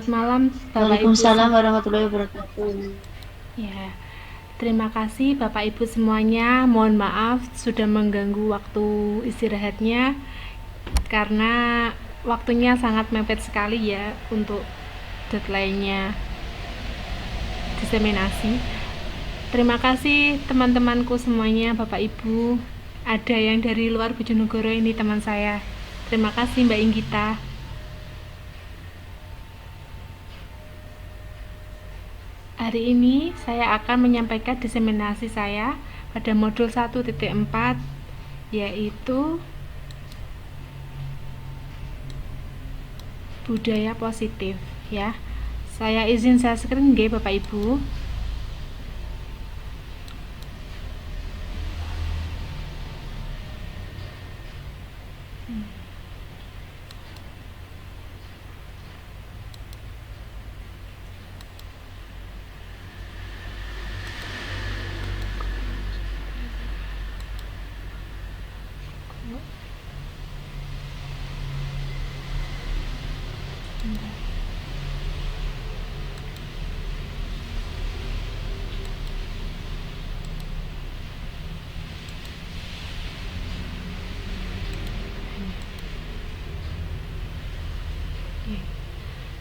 Selamat malam Bapak Ibu. Waalaikumsalam warahmatullahi wabarakatuh. Ya, terima kasih Bapak Ibu semuanya. Mohon maaf sudah mengganggu waktu istirahatnya karena waktunya sangat mepet sekali ya untuk deadline-nya diseminasi. Terima kasih teman-temanku semuanya, Bapak Ibu. Ada yang dari luar Bojonegoro, ini teman saya. Terima kasih Mbak Inggita. Hari ini saya akan menyampaikan diseminasi saya pada modul 1.4, yaitu budaya positif ya. Saya izin share screen nggih Bapak Ibu.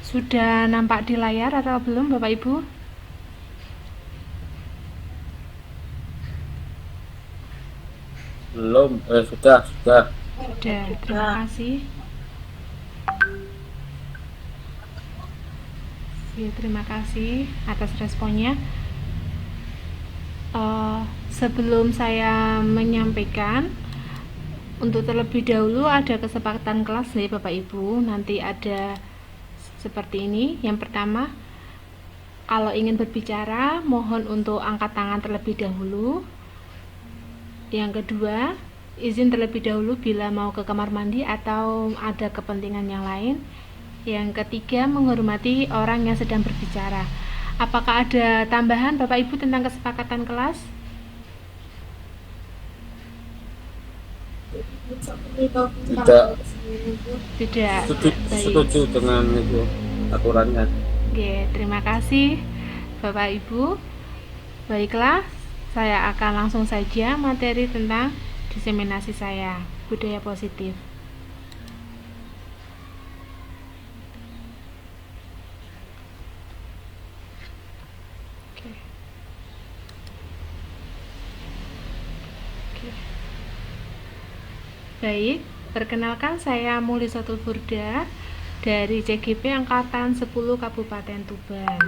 Sudah nampak di layar atau belum Bapak Ibu? Belum, sudah. Sudah, terima kasih. Terima kasih atas responnya. Sebelum saya menyampaikan, untuk terlebih dahulu ada kesepakatan kelas nih Bapak Ibu. Nanti ada seperti ini. Yang pertama, kalau ingin berbicara, mohon untuk angkat tangan terlebih dahulu. Yang kedua, izin terlebih dahulu bila mau ke kamar mandi atau ada kepentingan yang lain. Yang ketiga, menghormati orang yang sedang berbicara. Apakah ada tambahan Bapak Ibu tentang kesepakatan kelas? Tidak. Setuju dengan itu aturannya. Oke, terima kasih Bapak Ibu. Baiklah, saya akan langsung saja materi tentang diseminasi saya, budaya positif. Baik, perkenalkan saya Mulysotul Burda dari CGP Angkatan 10 Kabupaten Tuban.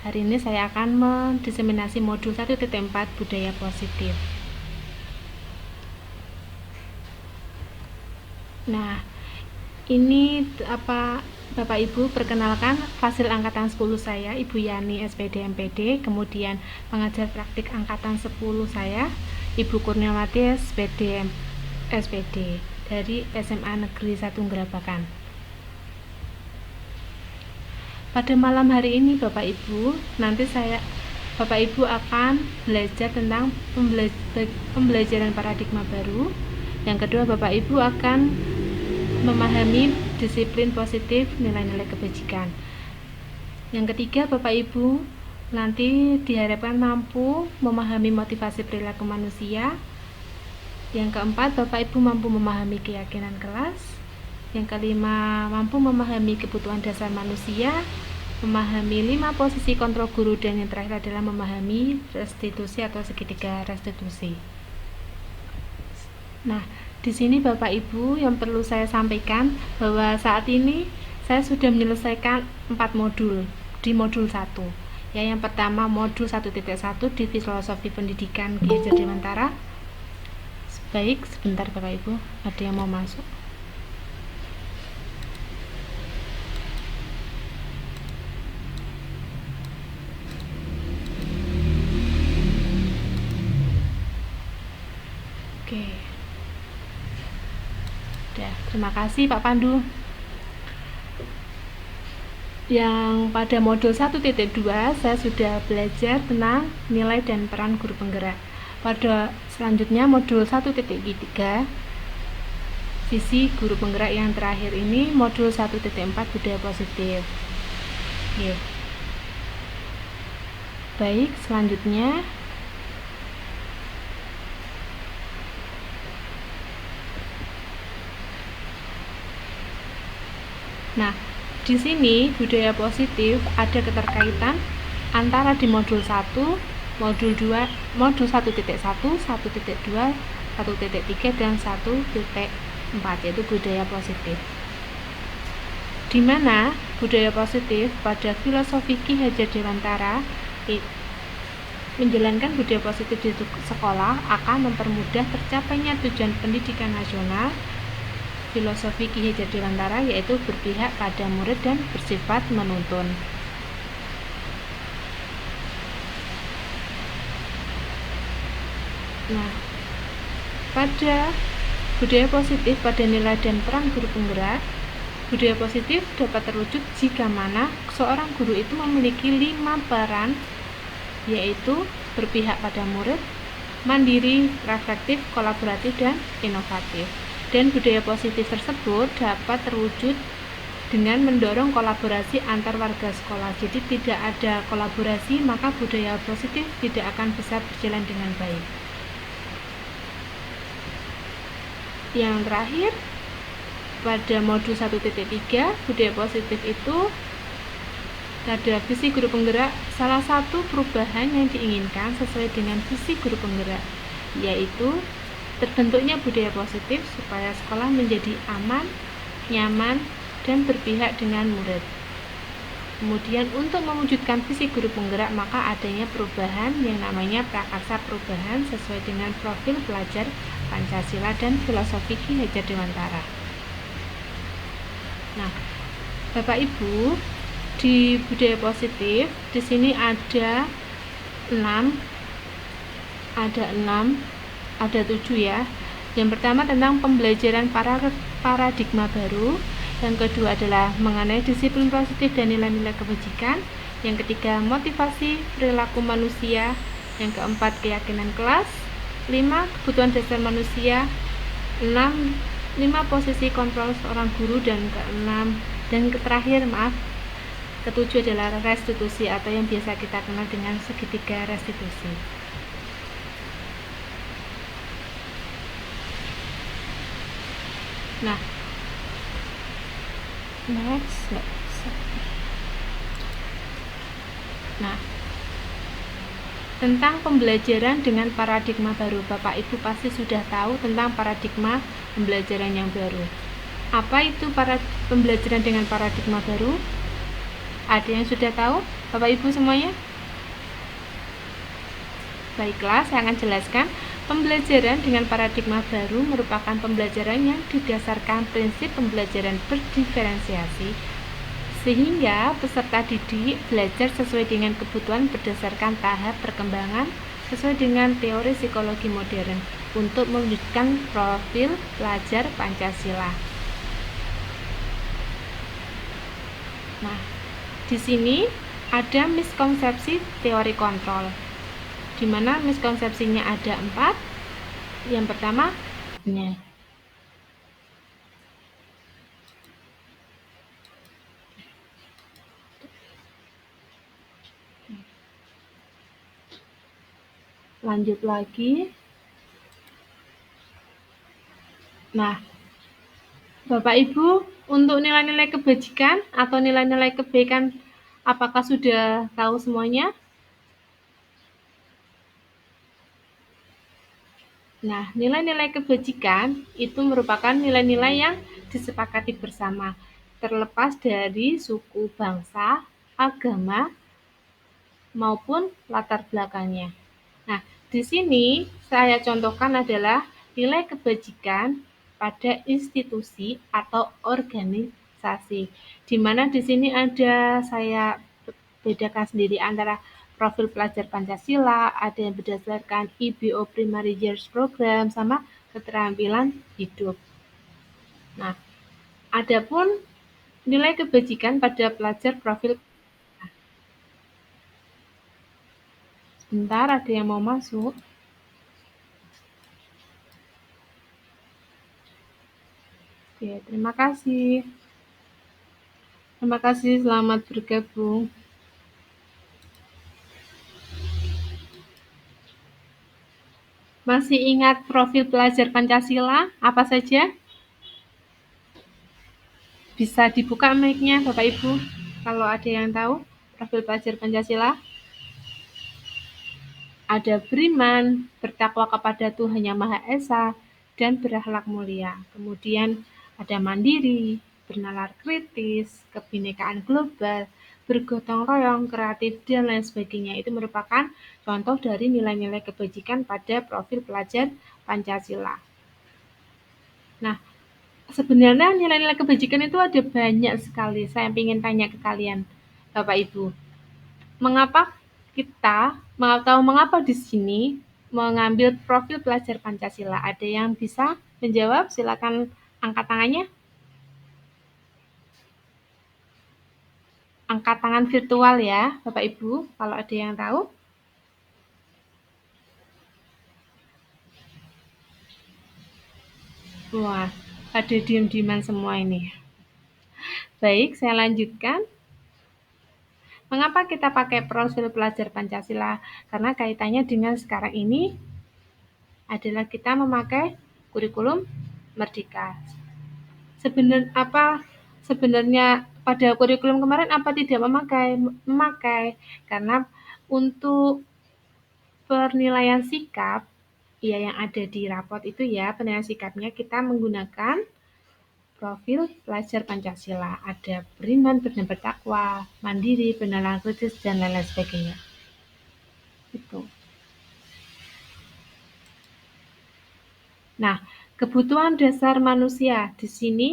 Hari ini saya akan mendiseminasi modul 1.4 budaya positif. Nah, ini Bapak Ibu, perkenalkan Fasil Angkatan 10 saya, Ibu Yani SPD MPD, kemudian pengajar praktik Angkatan 10 saya, Ibu Kurniawati SPD dari SMA Negeri 1 Gerabakan. Pada malam hari ini Bapak Ibu, nanti Bapak Ibu akan belajar tentang pembelajaran paradigma baru. Yang kedua, Bapak Ibu akan memahami disiplin positif, nilai-nilai kebajikan. Yang ketiga, Bapak Ibu nanti diharapkan mampu memahami motivasi perilaku manusia. Yang keempat, Bapak Ibu mampu memahami keyakinan kelas. Yang kelima, mampu memahami kebutuhan dasar manusia, memahami 5 posisi kontrol guru, dan yang terakhir adalah memahami restitusi atau segitiga restitusi. Nah, di sini Bapak Ibu yang perlu saya sampaikan bahwa saat ini saya sudah menyelesaikan 4 modul di modul 1. Ya, yang pertama modul 1.1 di Filosofi Pendidikan Ki Hajar Dewantara. Baik, sebentar Bapak Ibu, ada yang mau masuk. Oke. Terima kasih Pak Pandu. Yang pada modul 1.2 saya sudah belajar tentang nilai dan peran guru penggerak. Pada selanjutnya modul 1.3 visi guru penggerak, yang terakhir ini modul 1.4 budaya positif. Oke. Baik, selanjutnya nah, di sini budaya positif ada keterkaitan antara di modul 1, modul 2, modul 1.1, 1.2, 1.3 dan 1.4 yaitu budaya positif. Di mana budaya positif pada filosofi Ki Hajar Dewantara menjalankan budaya positif di sekolah akan mempermudah tercapainya tujuan pendidikan nasional filosofi Ki Hajar Dewantara, yaitu berpihak pada murid dan bersifat menuntun. Nah, pada budaya positif pada nilai dan peran guru penggerak, budaya positif dapat terwujud jika mana seorang guru itu memiliki 5 peran, yaitu berpihak pada murid, mandiri, reflektif, kolaboratif, dan inovatif. Dan budaya positif tersebut dapat terwujud dengan mendorong kolaborasi antar warga sekolah. Jadi tidak ada kolaborasi, maka budaya positif tidak akan bisa berjalan dengan baik. Yang terakhir, pada modul 1.3, budaya positif itu ada visi guru penggerak. Salah satu perubahan yang diinginkan sesuai dengan visi guru penggerak, yaitu terbentuknya budaya positif supaya sekolah menjadi aman, nyaman, dan berpihak dengan murid. Kemudian untuk mewujudkan visi guru penggerak, maka adanya perubahan yang namanya prakarsa perubahan sesuai dengan profil pelajar Pancasila dan filosofi Ki Hajar Dewantara. Nah, Bapak Ibu, di budaya positif di sini ada 7 ya. Yang pertama tentang pembelajaran paradigma baru, yang kedua adalah mengenai disiplin positif dan nilai-nilai kebajikan, yang ketiga motivasi perilaku manusia, yang keempat keyakinan kelas, 5 kebutuhan dasar manusia, 6 posisi kontrol seorang guru, dan ketujuh adalah restitusi atau yang biasa kita kenal dengan segitiga restitusi. Nah, tentang pembelajaran dengan paradigma baru, Bapak Ibu pasti sudah tahu tentang paradigma pembelajaran yang baru. Apa itu pembelajaran dengan paradigma baru? Ada yang sudah tahu, Bapak Ibu semuanya? Baiklah, saya akan jelaskan. Pembelajaran dengan paradigma baru merupakan pembelajaran yang didasarkan prinsip pembelajaran berdiferensiasi, sehingga peserta didik belajar sesuai dengan kebutuhan berdasarkan tahap perkembangan sesuai dengan teori psikologi modern untuk mewujudkan profil pelajar Pancasila. Nah, di sini ada miskonsepsi teori kontrol, di mana miskonsepsinya ada 4. Yang pertama, lanjut lagi. Nah, Bapak Ibu, untuk nilai-nilai kebajikan atau nilai-nilai kebaikan, apakah sudah tahu semuanya? Nah, nilai-nilai kebajikan itu merupakan nilai-nilai yang disepakati bersama, terlepas dari suku, bangsa, agama, maupun latar belakangnya. Nah, di sini saya contohkan adalah nilai kebajikan pada institusi atau organisasi, di mana di sini ada saya bedakan sendiri antara profil pelajar Pancasila, ada yang berdasarkan IBO Primary Years Program, sama keterampilan hidup. Nah, adapun nilai kebajikan pada pelajar profil, sebentar ada yang mau masuk. Oke, terima kasih. Terima kasih, selamat bergabung. Masih ingat profil pelajar Pancasila apa saja? Bisa dibuka mic-nya Bapak Ibu kalau ada yang tahu profil pelajar Pancasila. Ada beriman, bertakwa kepada Tuhan Yang Maha Esa, dan berakhlak mulia. Kemudian ada mandiri, bernalar kritis, kebinekaan global, bergotong royong, kreatif, dan lain sebagainya. Itu merupakan contoh dari nilai-nilai kebajikan pada profil pelajar Pancasila. Nah, sebenarnya nilai-nilai kebajikan itu ada banyak sekali. Saya ingin tanya ke kalian, Bapak Ibu. Mengapa kita tahu mengapa di sini mengambil profil pelajar Pancasila? Ada yang bisa menjawab? Silakan angkat tangannya. Angkat tangan virtual ya, Bapak Ibu, kalau ada yang tahu. Wah, ada diem-dieman semua ini. Baik, saya lanjutkan. Mengapa kita pakai profil pelajar Pancasila? Karena kaitannya dengan sekarang ini adalah kita memakai kurikulum Merdeka. Sebenarnya pada kurikulum kemarin apa tidak memakai karena untuk penilaian sikap ya yang ada di rapot itu ya penilaian sikapnya kita menggunakan profil pelajar Pancasila ada beriman benar bertakwa mandiri bernalar kritis dan lain-lain sebagainya itu. Nah, kebutuhan dasar manusia di sini.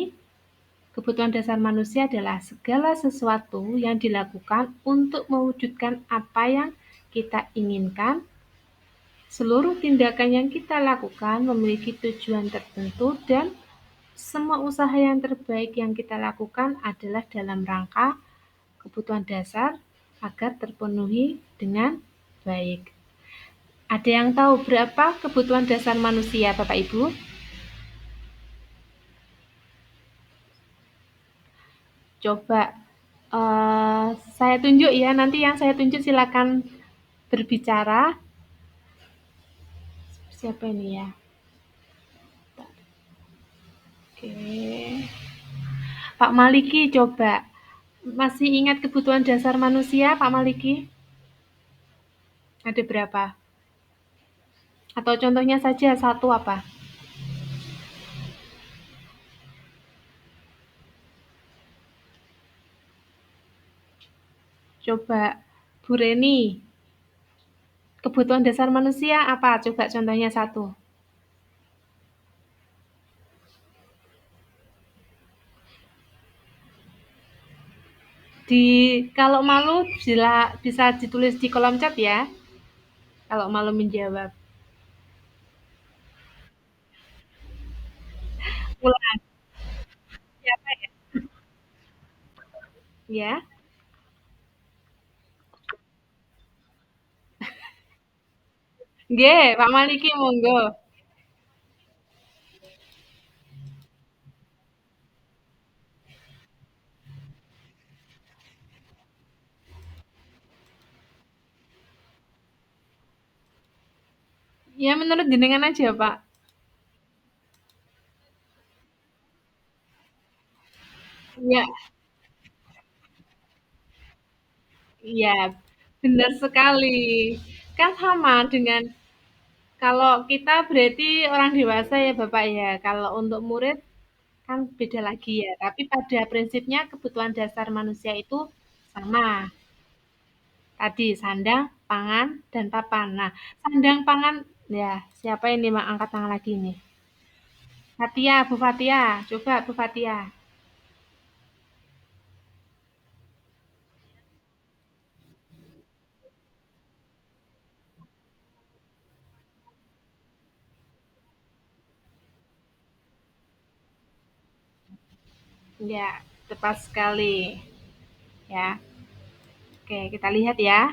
Kebutuhan dasar manusia adalah segala sesuatu yang dilakukan untuk mewujudkan apa yang kita inginkan. Seluruh tindakan yang kita lakukan memiliki tujuan tertentu dan semua usaha yang terbaik yang kita lakukan adalah dalam rangka kebutuhan dasar agar terpenuhi dengan baik. Ada yang tahu berapa kebutuhan dasar manusia, Bapak Ibu? Coba saya tunjuk ya, nanti yang saya tunjuk silakan berbicara. Siapa ini ya? Oke. Pak Maliki coba. Masih ingat kebutuhan dasar manusia, Pak Maliki? Ada berapa? Atau contohnya saja satu apa? Coba Bu Reni. Kebutuhan dasar manusia apa? Coba contohnya satu. Di kalau malu bisa ditulis di kolom chat ya. Kalau malu menjawab. Ulang siapa ya? Ya. Nggih, Pak Maliki monggo. Ya menurut jenengan aja, Pak. Ya, iya, benar sekali. Kan sama dengan kalau kita berarti orang dewasa ya Bapak ya. Kalau untuk murid kan beda lagi ya. Tapi pada prinsipnya kebutuhan dasar manusia itu sama. Tadi sandang, pangan, dan papan. Nah, sandang, pangan, ya siapa ini mak angkat tangan lagi nih? Fatia, Bu Fatia. Coba Bu Fatia. Ya, tepat sekali. Ya, oke kita lihat ya.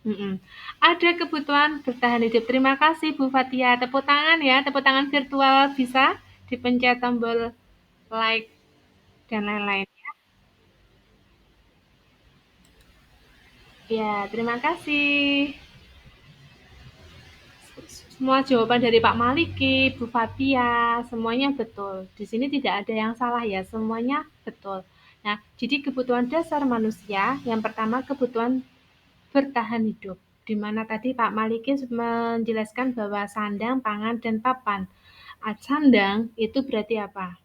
Mm-mm. Ada kebutuhan bertahan hidup. Terima kasih Bu Fatia. Tepuk tangan ya, tepuk tangan virtual bisa dipencet tombol like dan lain-lain. Ya, terima kasih. Semua jawaban dari Pak Maliki, Bu Fatia, semuanya betul. Di sini tidak ada yang salah ya, semuanya betul. Nah, jadi kebutuhan dasar manusia, yang pertama kebutuhan bertahan hidup. Di mana tadi Pak Maliki menjelaskan bahwa sandang, pangan, dan papan. Sandang itu berarti apa?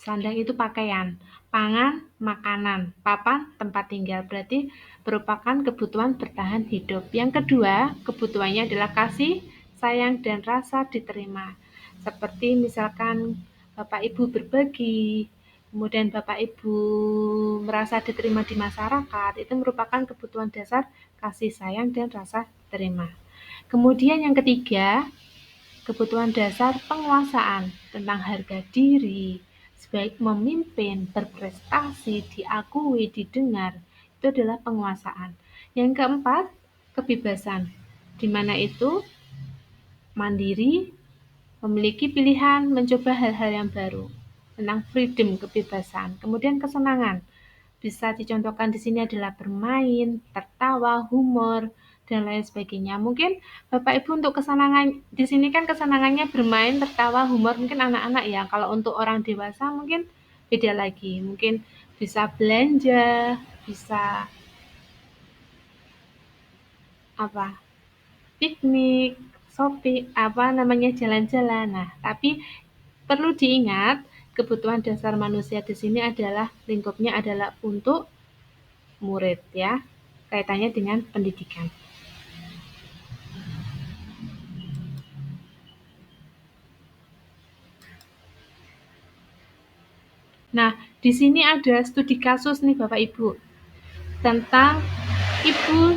Sandang itu pakaian, pangan, makanan, papan, tempat tinggal. Berarti merupakan kebutuhan bertahan hidup. Yang kedua, kebutuhannya adalah kasih, sayang, dan rasa diterima. Seperti misalkan Bapak Ibu berbagi, kemudian Bapak Ibu merasa diterima di masyarakat, itu merupakan kebutuhan dasar kasih sayang dan rasa terima. Kemudian yang ketiga, kebutuhan dasar penguasaan tentang harga diri, sebaik memimpin, berprestasi, diakui, didengar, itu adalah penguasaan. Yang keempat, kebebasan, di mana itu mandiri, memiliki pilihan, mencoba hal-hal yang baru, tentang freedom, kebebasan. Kemudian kesenangan, bisa dicontohkan di sini adalah bermain, tertawa, humor, dan lain sebagainya. Mungkin Bapak Ibu untuk kesenangan di sini kan kesenangannya bermain, tertawa, humor mungkin anak-anak ya. Kalau untuk orang dewasa mungkin beda lagi. Mungkin bisa belanja, bisa apa? Piknik, shopping, apa namanya jalan-jalan. Nah, tapi perlu diingat kebutuhan dasar manusia di sini adalah lingkupnya adalah untuk murid ya. Kaitannya dengan pendidikan. Nah, di sini ada studi kasus nih Bapak Ibu tentang Ibu,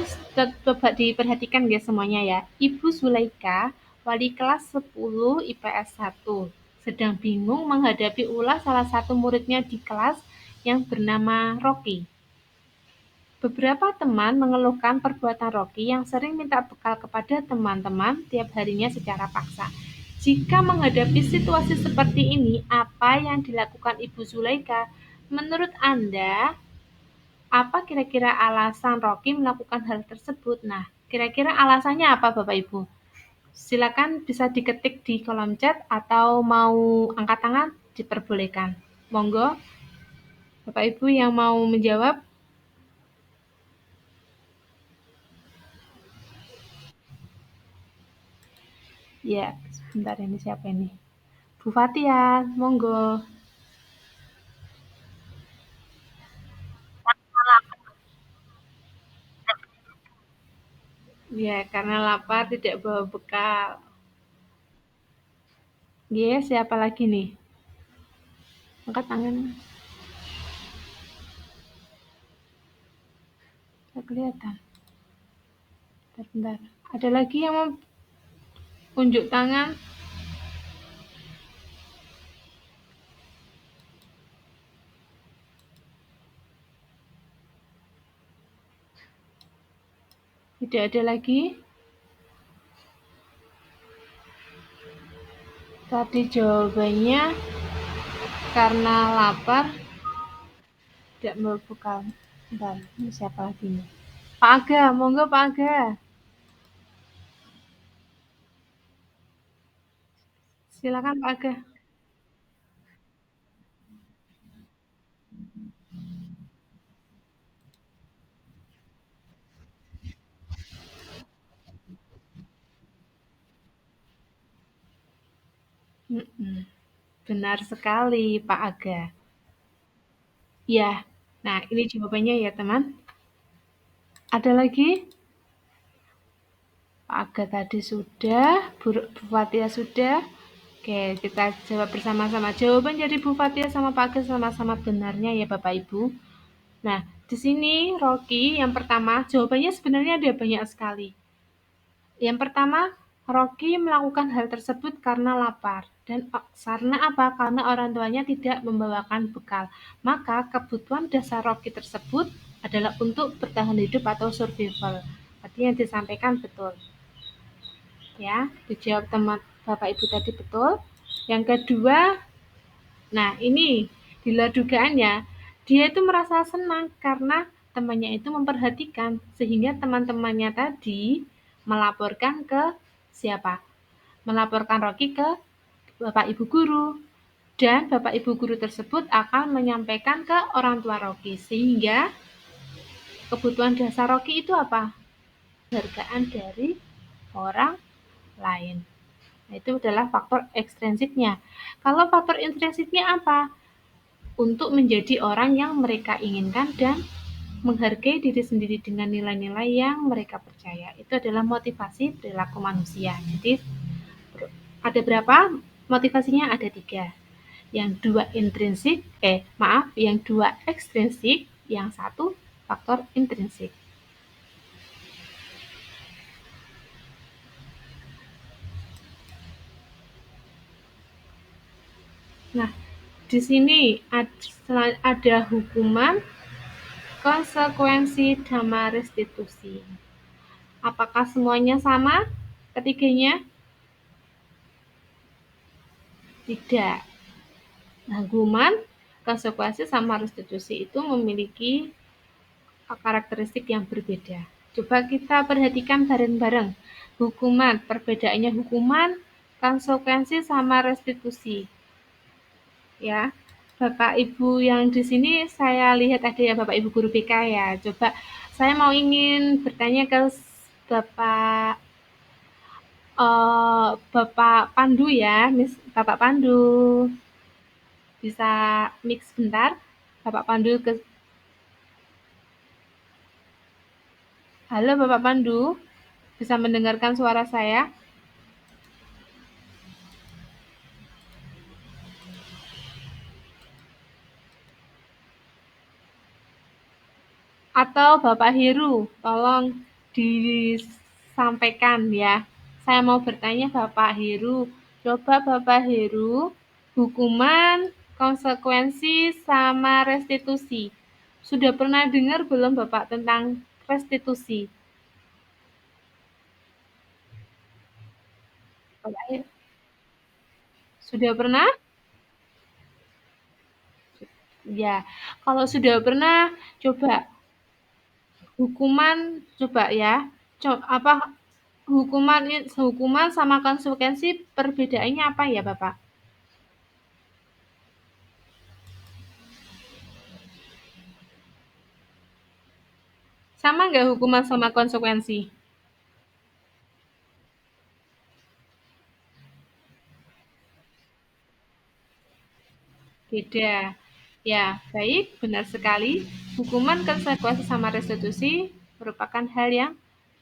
coba diperhatikan ya semuanya ya. Ibu Zulaika, wali kelas 10 IPS 1, sedang bingung menghadapi ulah salah satu muridnya di kelas yang bernama Rocky. Beberapa teman mengeluhkan perbuatan Rocky yang sering minta bekal kepada teman-teman tiap harinya secara paksa. Jika menghadapi situasi seperti ini, apa yang dilakukan Ibu Zulaika? Menurut Anda, apa kira-kira alasan Rocky melakukan hal tersebut? Nah, kira-kira alasannya apa Bapak Ibu? Silakan bisa diketik di kolom chat atau mau angkat tangan diperbolehkan. Monggo, Bapak Ibu yang mau menjawab. Ya, sebentar ini siapa ini? Bu Fatia, monggo. Ya, karena lapar tidak bawa bekal. Ya, siapa lagi nih? Angkat tangan. Tidak kelihatan. Bentar, bentar. Ada lagi yang mau unjuk tangan? Tidak ada lagi? Tadi jawabannya karena lapar tidak bawa bekal. Bentar, ini siapa lagi nih? Pak Aga, monggo Pak Aga. Silakan Pak Aga. Mm-mm. Benar sekali Pak Aga. Ya, nah ini jawabannya ya teman. Ada lagi? Pak Aga tadi sudah, Bu Fatia sudah. Oke, kita jawab bersama-sama. Jawaban dari Bu Fatia sama Pak Aga sama-sama benarnya ya Bapak Ibu. Nah, di sini Rocky yang pertama, jawabannya sebenarnya ada banyak sekali. Yang pertama, Rocky melakukan hal tersebut karena lapar. Dan karena apa? Karena orang tuanya tidak membawakan bekal. Maka kebutuhan dasar Rocky tersebut adalah untuk bertahan hidup atau survival. Artinya yang disampaikan betul. Ya, dijawab teman Bapak Ibu tadi betul. Yang kedua, nah ini di luar dugaannya, dia itu merasa senang karena temannya itu memperhatikan, sehingga teman-temannya tadi melaporkan ke siapa? Melaporkan Rocky ke Bapak Ibu guru. Dan Bapak Ibu guru tersebut akan menyampaikan ke orang tua Rocky, sehingga kebutuhan dasar Rocky itu apa? Penghargaan dari orang lain. Nah, itu adalah faktor ekstrinsiknya. Kalau faktor intrinsiknya apa? Untuk menjadi orang yang mereka inginkan dan menghargai diri sendiri dengan nilai-nilai yang mereka percaya. Itu adalah motivasi perilaku manusia. Jadi ada berapa motivasinya? Ada 3. Yang 2 intrinsik, yang 2 ekstrinsik, yang 1 faktor intrinsik. Nah, di sini ada hukuman, konsekuensi, sama restitusi. Apakah semuanya sama ketiganya? Tidak. Nah, hukuman, konsekuensi, sama restitusi itu memiliki karakteristik yang berbeda. Coba kita perhatikan bareng-bareng. Hukuman, perbedaannya hukuman, konsekuensi, sama restitusi. Ya, Bapak Ibu yang di sini saya lihat ada ya Bapak Ibu guru BK ya. Coba saya mau ingin bertanya ke Bapak Bapak Pandu ya, Bapak Pandu. Bisa mix sebentar? Bapak Pandu ke Halo Bapak Pandu, bisa mendengarkan suara saya? Atau Bapak Heru, tolong disampaikan ya. Saya mau bertanya Bapak Heru. Coba Bapak Heru, hukuman, konsekuensi, sama restitusi. Sudah pernah dengar belum Bapak tentang restitusi? Bapak Heru, sudah pernah? Ya, kalau sudah pernah, coba hukuman, coba ya, apa hukuman sama konsekuensi perbedaannya apa ya Bapak? Sama nggak hukuman sama konsekuensi? Beda. Ya, baik, benar sekali. Hukuman, konsekuensi, sama restitusi merupakan hal yang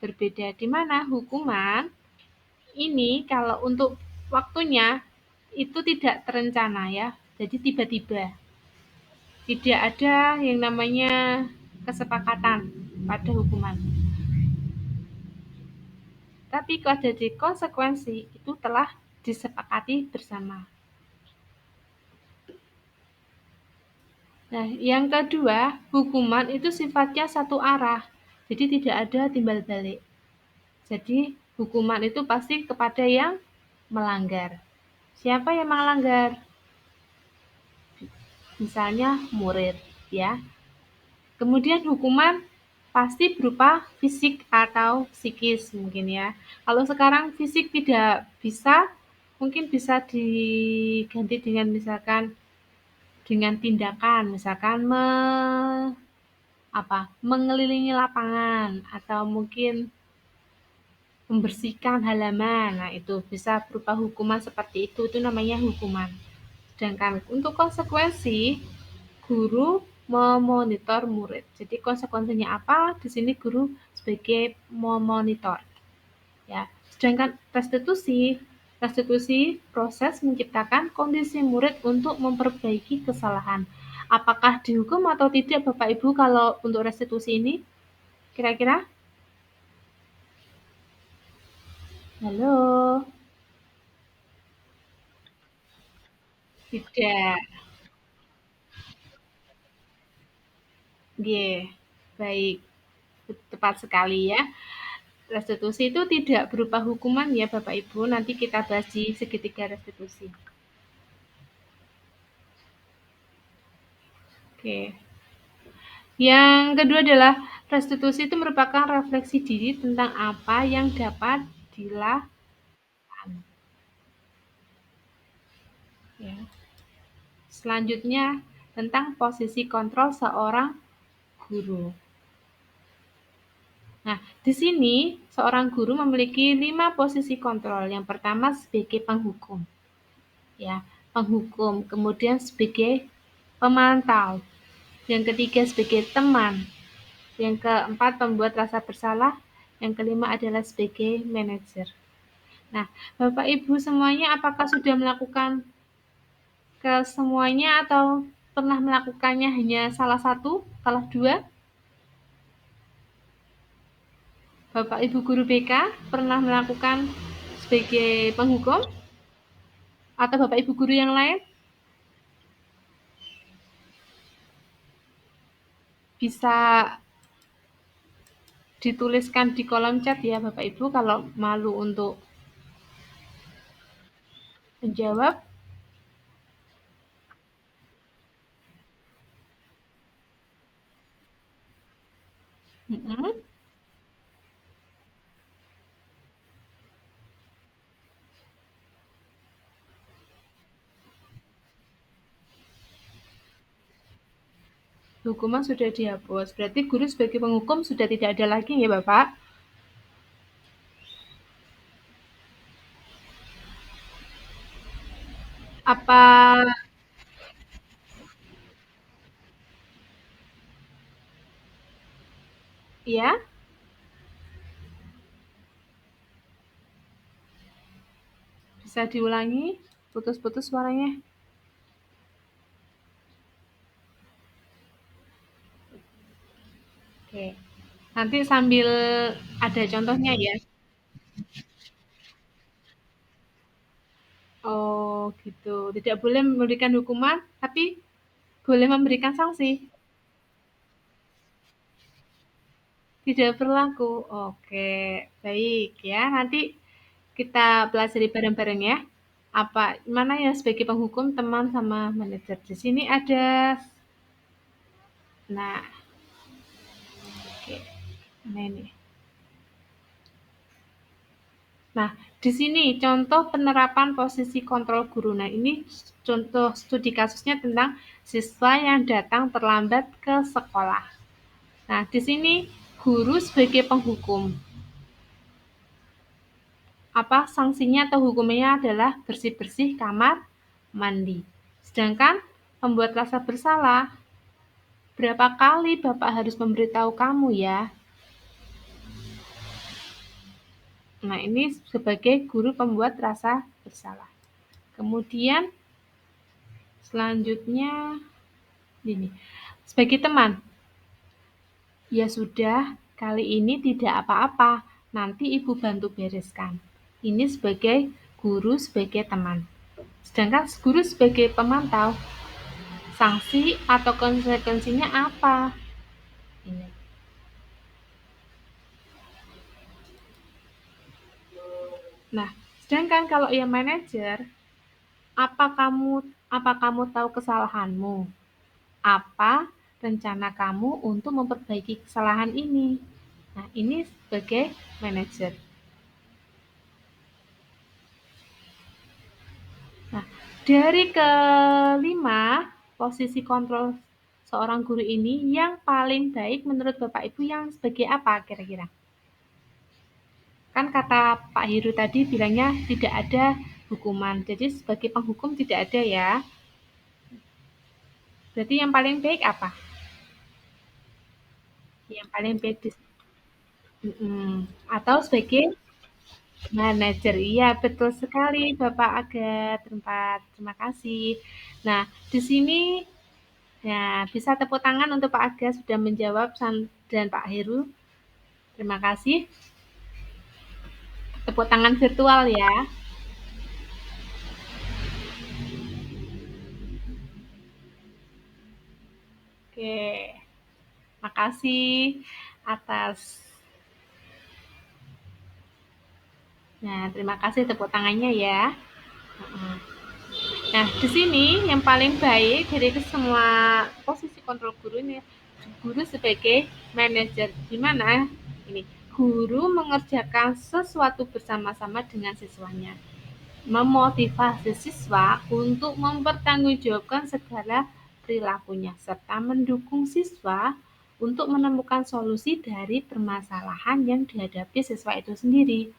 berbeda. Di mana hukuman ini kalau untuk waktunya itu tidak terencana ya. Jadi tiba-tiba. Tidak ada yang namanya kesepakatan pada hukuman. Tapi kalau ada konsekuensi itu telah disepakati bersama. Nah, yang kedua, hukuman itu sifatnya satu arah. Jadi tidak ada timbal balik. Jadi hukuman itu pasti kepada yang melanggar. Siapa yang melanggar? Misalnya murid, ya. Kemudian hukuman pasti berupa fisik atau psikis mungkin ya. Kalau sekarang fisik tidak bisa, mungkin bisa diganti dengan misalkan dengan tindakan, misalkan mengelilingi lapangan atau mungkin membersihkan halaman. Nah, itu bisa berupa hukuman seperti itu namanya hukuman. Sedangkan untuk konsekuensi, guru memonitor murid. Jadi konsekuensinya apa? Di sini guru sebagai memonitor. Ya. Sedangkan restitusi, restitusi proses menciptakan kondisi murid untuk memperbaiki kesalahan. Apakah dihukum atau tidak Bapak Ibu kalau untuk restitusi ini? Kira-kira? Halo? Tidak. Nggih, baik. Tepat sekali ya. Restitusi itu tidak berupa hukuman ya Bapak Ibu. Nanti kita bahas di segitiga restitusi. Oke. Yang kedua adalah restitusi itu merupakan refleksi diri tentang apa yang dapat dilakukan. Ya. Selanjutnya tentang posisi kontrol seorang guru. Nah, di sini seorang guru memiliki 5 posisi kontrol. Yang pertama sebagai penghukum, ya, penghukum. Kemudian sebagai pemantau. Yang ketiga sebagai teman. Yang keempat pembuat rasa bersalah. Yang kelima adalah sebagai manajer. Nah, Bapak Ibu semuanya apakah sudah melakukan ke semuanya atau pernah melakukannya hanya salah satu, salah dua? Bapak Ibu guru BK pernah melakukan sebagai penghukum? Atau Bapak Ibu guru yang lain? Bisa dituliskan di kolom chat ya Bapak Ibu kalau malu untuk menjawab. Mm-mm. Hukuman sudah dihapus. Berarti guru sebagai penghukum sudah tidak ada lagi ya Bapak? Apa ya? Bisa diulangi? Putus-putus suaranya. Oke. Nanti sambil ada contohnya ya. Oh, gitu. Tidak boleh memberikan hukuman, tapi boleh memberikan sanksi. Tidak berlaku. Oke, baik ya. Nanti kita pelajari bareng-bareng ya. Apa mana yang sebagai penghukum, teman sama manajer. Di sini ada. Nah, oke. Nah ini. Nah, di sini contoh penerapan posisi kontrol guru. Nah, ini contoh studi kasusnya tentang siswa yang datang terlambat ke sekolah. Nah, di sini guru sebagai penghukum. Apa sanksinya atau hukumannya adalah bersih-bersih kamar mandi. Sedangkan pembuat rasa bersalah, berapa kali Bapak harus memberitahu kamu ya? Nah, ini sebagai guru pembuat rasa bersalah. Kemudian selanjutnya ini sebagai teman. Ya sudah, kali ini tidak apa-apa. Nanti Ibu bantu bereskan. Ini sebagai guru sebagai teman. Sedangkan guru sebagai pemantau, sanksi atau konsekuensinya apa? Ini. Nah, sedangkan kalau yang manajer, apa kamu tahu kesalahanmu? Apa rencana kamu untuk memperbaiki kesalahan ini? Nah, ini sebagai manajer. Nah, dari kelima posisi kontrol seorang guru ini yang paling baik menurut Bapak Ibu yang sebagai apa kira-kira? Kan kata Pak Heru tadi bilangnya tidak ada hukuman, jadi sebagai penghukum tidak ada ya. Berarti yang paling baik apa? Yang paling baik atau sebagai manajer. Iya, betul sekali Bapak Aga tempat. Terima kasih. Nah, di sini ya bisa tepuk tangan untuk Pak Aga sudah menjawab dan Pak Heru. Terima kasih. Tepuk tangan virtual ya. Oke. Makasih atas. Nah, terima kasih tepuk tangannya ya. Nah, di sini yang paling baik dari semua posisi kontrol guru ini Guru sebagai manajer, di mana ini guru mengerjakan sesuatu bersama-sama dengan siswanya, memotivasi siswa untuk mempertanggungjawabkan segala perilakunya, serta mendukung siswa untuk menemukan solusi dari permasalahan yang dihadapi siswa itu sendiri.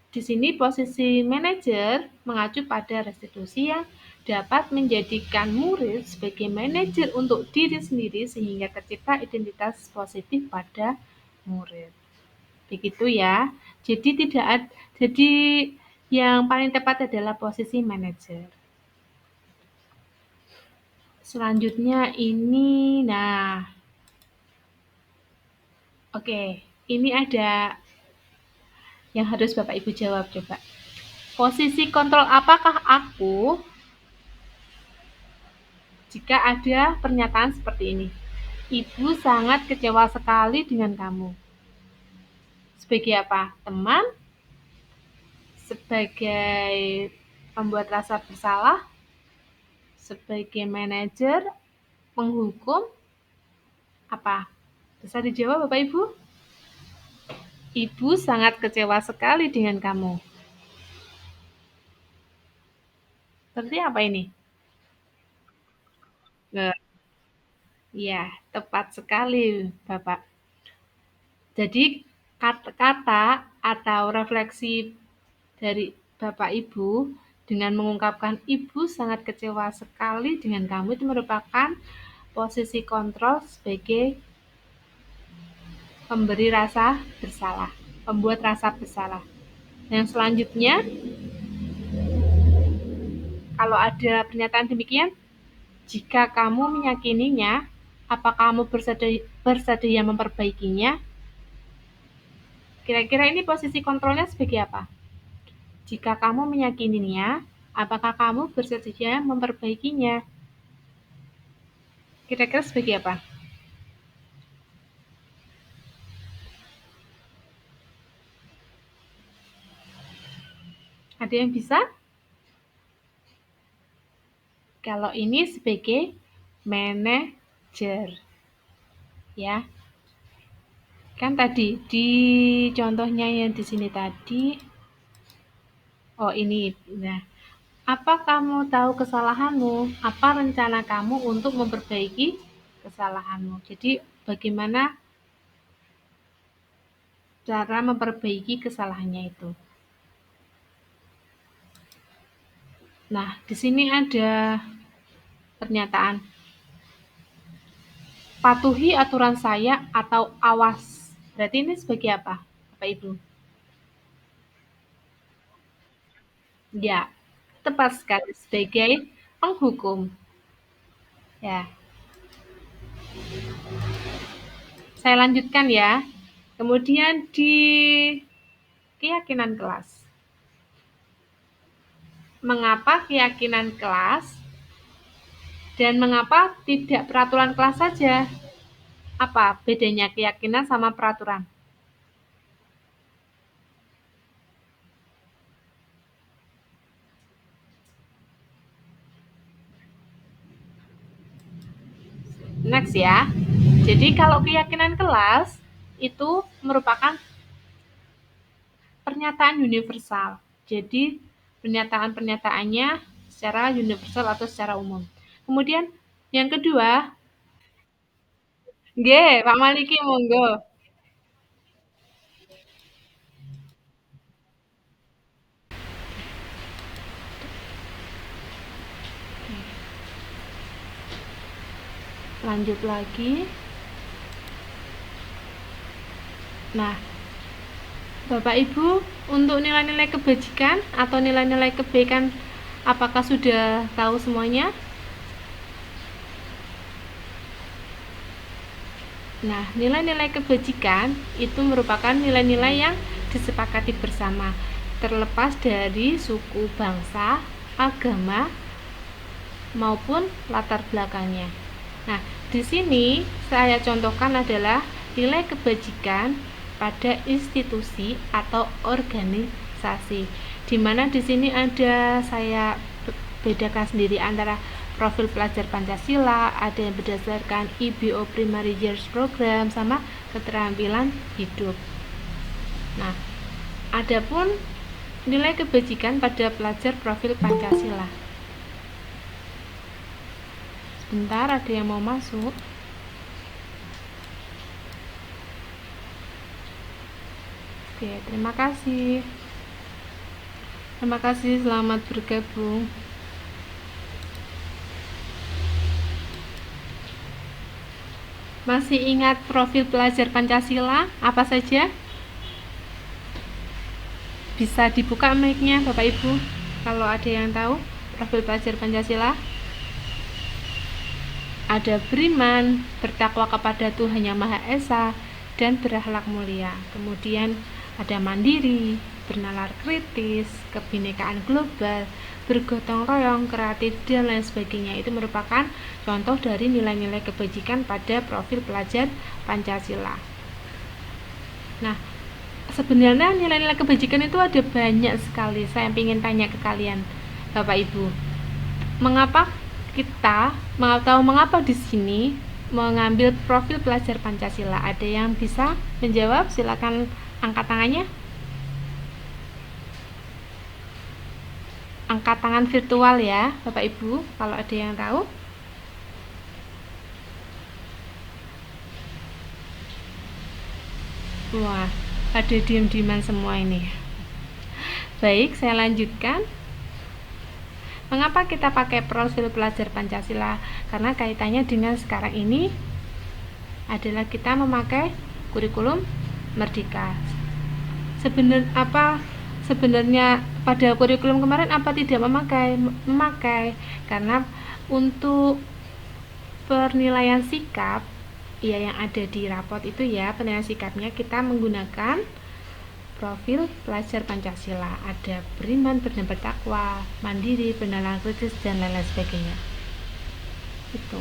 Di sini posisi manajer mengacu pada restitusi yang dapat menjadikan murid sebagai manajer untuk diri sendiri sehingga tercipta identitas positif pada murid. Begitu ya. Jadi yang paling tepat adalah posisi manajer. Selanjutnya ini, oke, ini ada yang harus Bapak Ibu jawab coba. Posisi kontrol apakah aku jika ada pernyataan seperti ini? Ibu sangat kecewa sekali dengan kamu. Sebagai apa? Teman? Sebagai pembuat rasa bersalah? Sebagai manajer? Penghukum? Apa? Bisa dijawab Bapak Ibu? Ibu sangat kecewa sekali dengan kamu. Seperti apa ini? Ya, tepat sekali, Bapak. Jadi, kata-kata atau refleksi dari Bapak Ibu dengan mengungkapkan Ibu sangat kecewa sekali dengan kamu itu merupakan posisi kontrol sebagai pemberi rasa bersalah, pembuat rasa bersalah. Yang selanjutnya, kalau ada pernyataan demikian, jika kamu meyakininya, apa kamu bersedia memperbaikinya? Kira-kira ini posisi kontrolnya sebagai apa? Jika kamu meyakininya, apakah kamu bersedia memperbaikinya? Kira-kira sebagai apa? Ada yang bisa? Kalau ini sebagai manajer. Ya. Kan tadi di contohnya yang di sini tadi, oh ini, nah, apa kamu tahu kesalahanmu? Apa rencana kamu untuk memperbaiki kesalahanmu? Jadi bagaimana cara memperbaiki kesalahannya itu? Nah, di sini ada pernyataan patuhi aturan saya atau awas. Berarti ini sebagai apa, Bapak Ibu? Ya, tepat sekali sebagai penghukum. Ya, saya lanjutkan ya. Kemudian di keyakinan kelas. Mengapa keyakinan kelas dan mengapa tidak peraturan kelas saja? Apa bedanya keyakinan sama peraturan? Next ya. Jadi kalau keyakinan kelas itu merupakan pernyataan universal. Jadi pernyataan-pernyataannya secara universal atau secara umum. Kemudian yang kedua, Pak Maliki monggo. Lanjut lagi. Nah, Bapak Ibu, untuk nilai-nilai kebajikan atau nilai-nilai kebaikan, apakah sudah tahu semuanya? Nah, nilai-nilai kebajikan itu merupakan nilai-nilai yang disepakati bersama, terlepas dari suku, bangsa, agama, maupun latar belakangnya. Nah, di sini saya contohkan adalah nilai kebajikan pada institusi atau organisasi, di mana di sini ada saya bedakan sendiri antara profil pelajar Pancasila, ada yang berdasarkan IBO Primary Years Program, sama keterampilan hidup. Nah, adapun nilai kebajikan pada pelajar profil Pancasila. Sebentar, ada yang mau masuk. Oke, terima kasih. Terima kasih, selamat bergabung. Masih ingat profil pelajar Pancasila? Apa saja? Bisa dibuka mic-nya Bapak Ibu kalau ada yang tahu profil pelajar Pancasila. Ada beriman, bertakwa kepada Tuhan Yang Maha Esa, dan berakhlak mulia. Kemudian ada mandiri, bernalar kritis, kebinekaan global, bergotong royong, kreatif, dan lain sebagainya. Itu merupakan contoh dari nilai-nilai kebajikan pada profil pelajar Pancasila. Nah, sebenarnya nilai-nilai kebajikan itu ada banyak sekali. Saya ingin tanya ke kalian, Bapak Ibu, mengapa di sini mengambil profil pelajar Pancasila? Ada yang bisa menjawab? Silakan angkat tangannya. Angkat tangan virtual ya, Bapak Ibu, kalau ada yang tahu. Wah, ada diam-diaman semua ini. Baik, saya lanjutkan. Mengapa kita pakai profil pelajar Pancasila? Karena kaitannya dengan sekarang ini adalah kita memakai kurikulum Merdeka. Sebenarnya pada kurikulum kemarin apa tidak memakai? Karena untuk penilaian sikap ya yang ada di rapot itu ya, penilaian sikapnya kita menggunakan profil pelajar Pancasila. Ada beriman, bertakwa, mandiri, bernalar kritis, dan lain-lain sebagainya. Itu.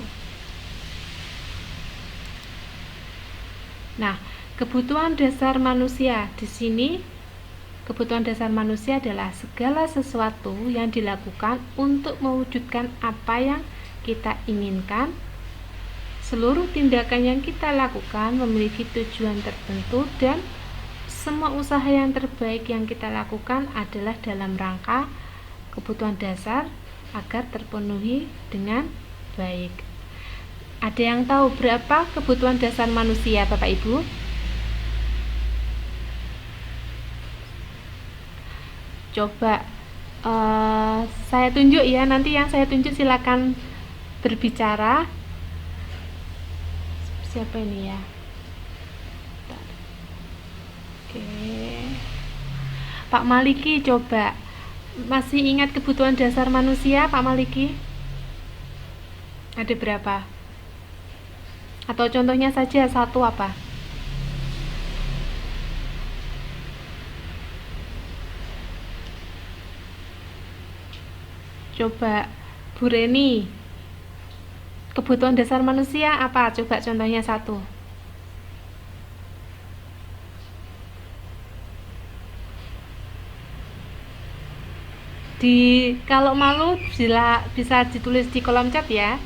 Nah, kebutuhan dasar manusia di sini, kebutuhan dasar manusia adalah segala sesuatu yang dilakukan untuk mewujudkan apa yang kita inginkan. Seluruh tindakan yang kita lakukan memiliki tujuan tertentu, dan semua usaha yang terbaik yang kita lakukan adalah dalam rangka kebutuhan dasar agar terpenuhi dengan baik. Ada yang tahu berapa kebutuhan dasar manusia, Bapak Ibu? Coba saya tunjuk ya, nanti yang saya tunjuk silakan berbicara. Siapa ini ya? Oke. Pak Maliki, coba. Masih ingat kebutuhan dasar manusia, Pak Maliki? Ada berapa? Atau contohnya saja satu apa? Coba Bu Reni, kebutuhan dasar manusia apa? Coba contohnya satu. Kalau malu bisa ditulis di kolom chat ya.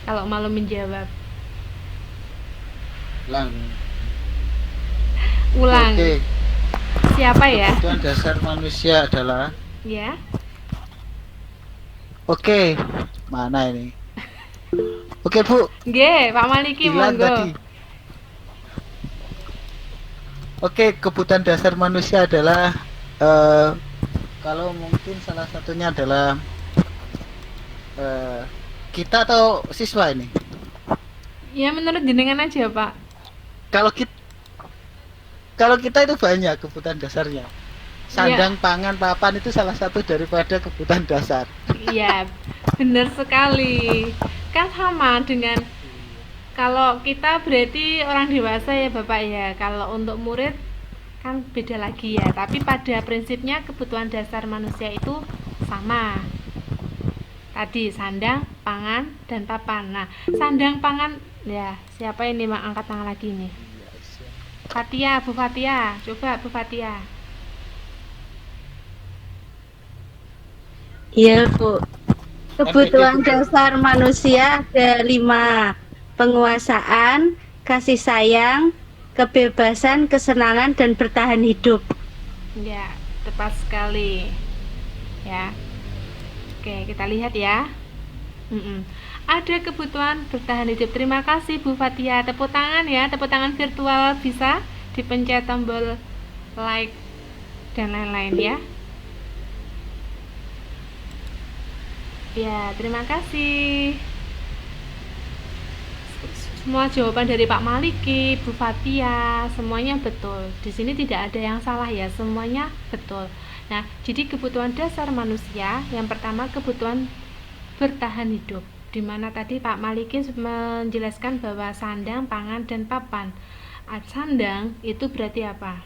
Kalau malu menjawab. Ulang. Oke. Siapa ya? Kebutuhan dasar manusia adalah. Ya. Oke. Mana ini? Oke, Bu. Nggih, Pak Maliki monggo. Tadi. Oke, kebutuhan dasar manusia adalah kalau mungkin salah satunya adalah kita atau siswa ini. Ya menurut jenengan aja, Pak. Kalau kita itu banyak kebutuhan dasarnya. Sandang, pangan, papan itu salah satu daripada kebutuhan dasar. Iya, benar sekali. Kan sama dengan kalau kita berarti orang dewasa ya, Bapak ya. Kalau untuk murid kan beda lagi ya, tapi pada prinsipnya kebutuhan dasar manusia itu sama. Tadi sandang, pangan, dan papan. Nah, sandang, pangan ya, siapa ini Mak angkat tangan lagi nih? Fatia, Bu Fatia, coba Bu Fatia. Iya, Bu. Kebutuhan betul. dasar manusia ada 5. Penguasaan, kasih sayang, kebebasan, kesenangan, dan bertahan hidup. Ya, tepat sekali. Ya. Oke, kita lihat ya. Ada kebutuhan bertahan hidup. Terima kasih Bu Fatia. Tepuk tangan ya, tepuk tangan virtual bisa dipencet tombol like dan lain-lain ya. Ya, terima kasih. Semua jawaban dari Pak Maliki, Bu Fatia, semuanya betul. Di sini tidak ada yang salah ya, semuanya betul. Nah, jadi kebutuhan dasar manusia, yang pertama kebutuhan bertahan hidup, di mana tadi Pak Maliki menjelaskan bahwa sandang, pangan, dan papan. Sandang itu berarti apa?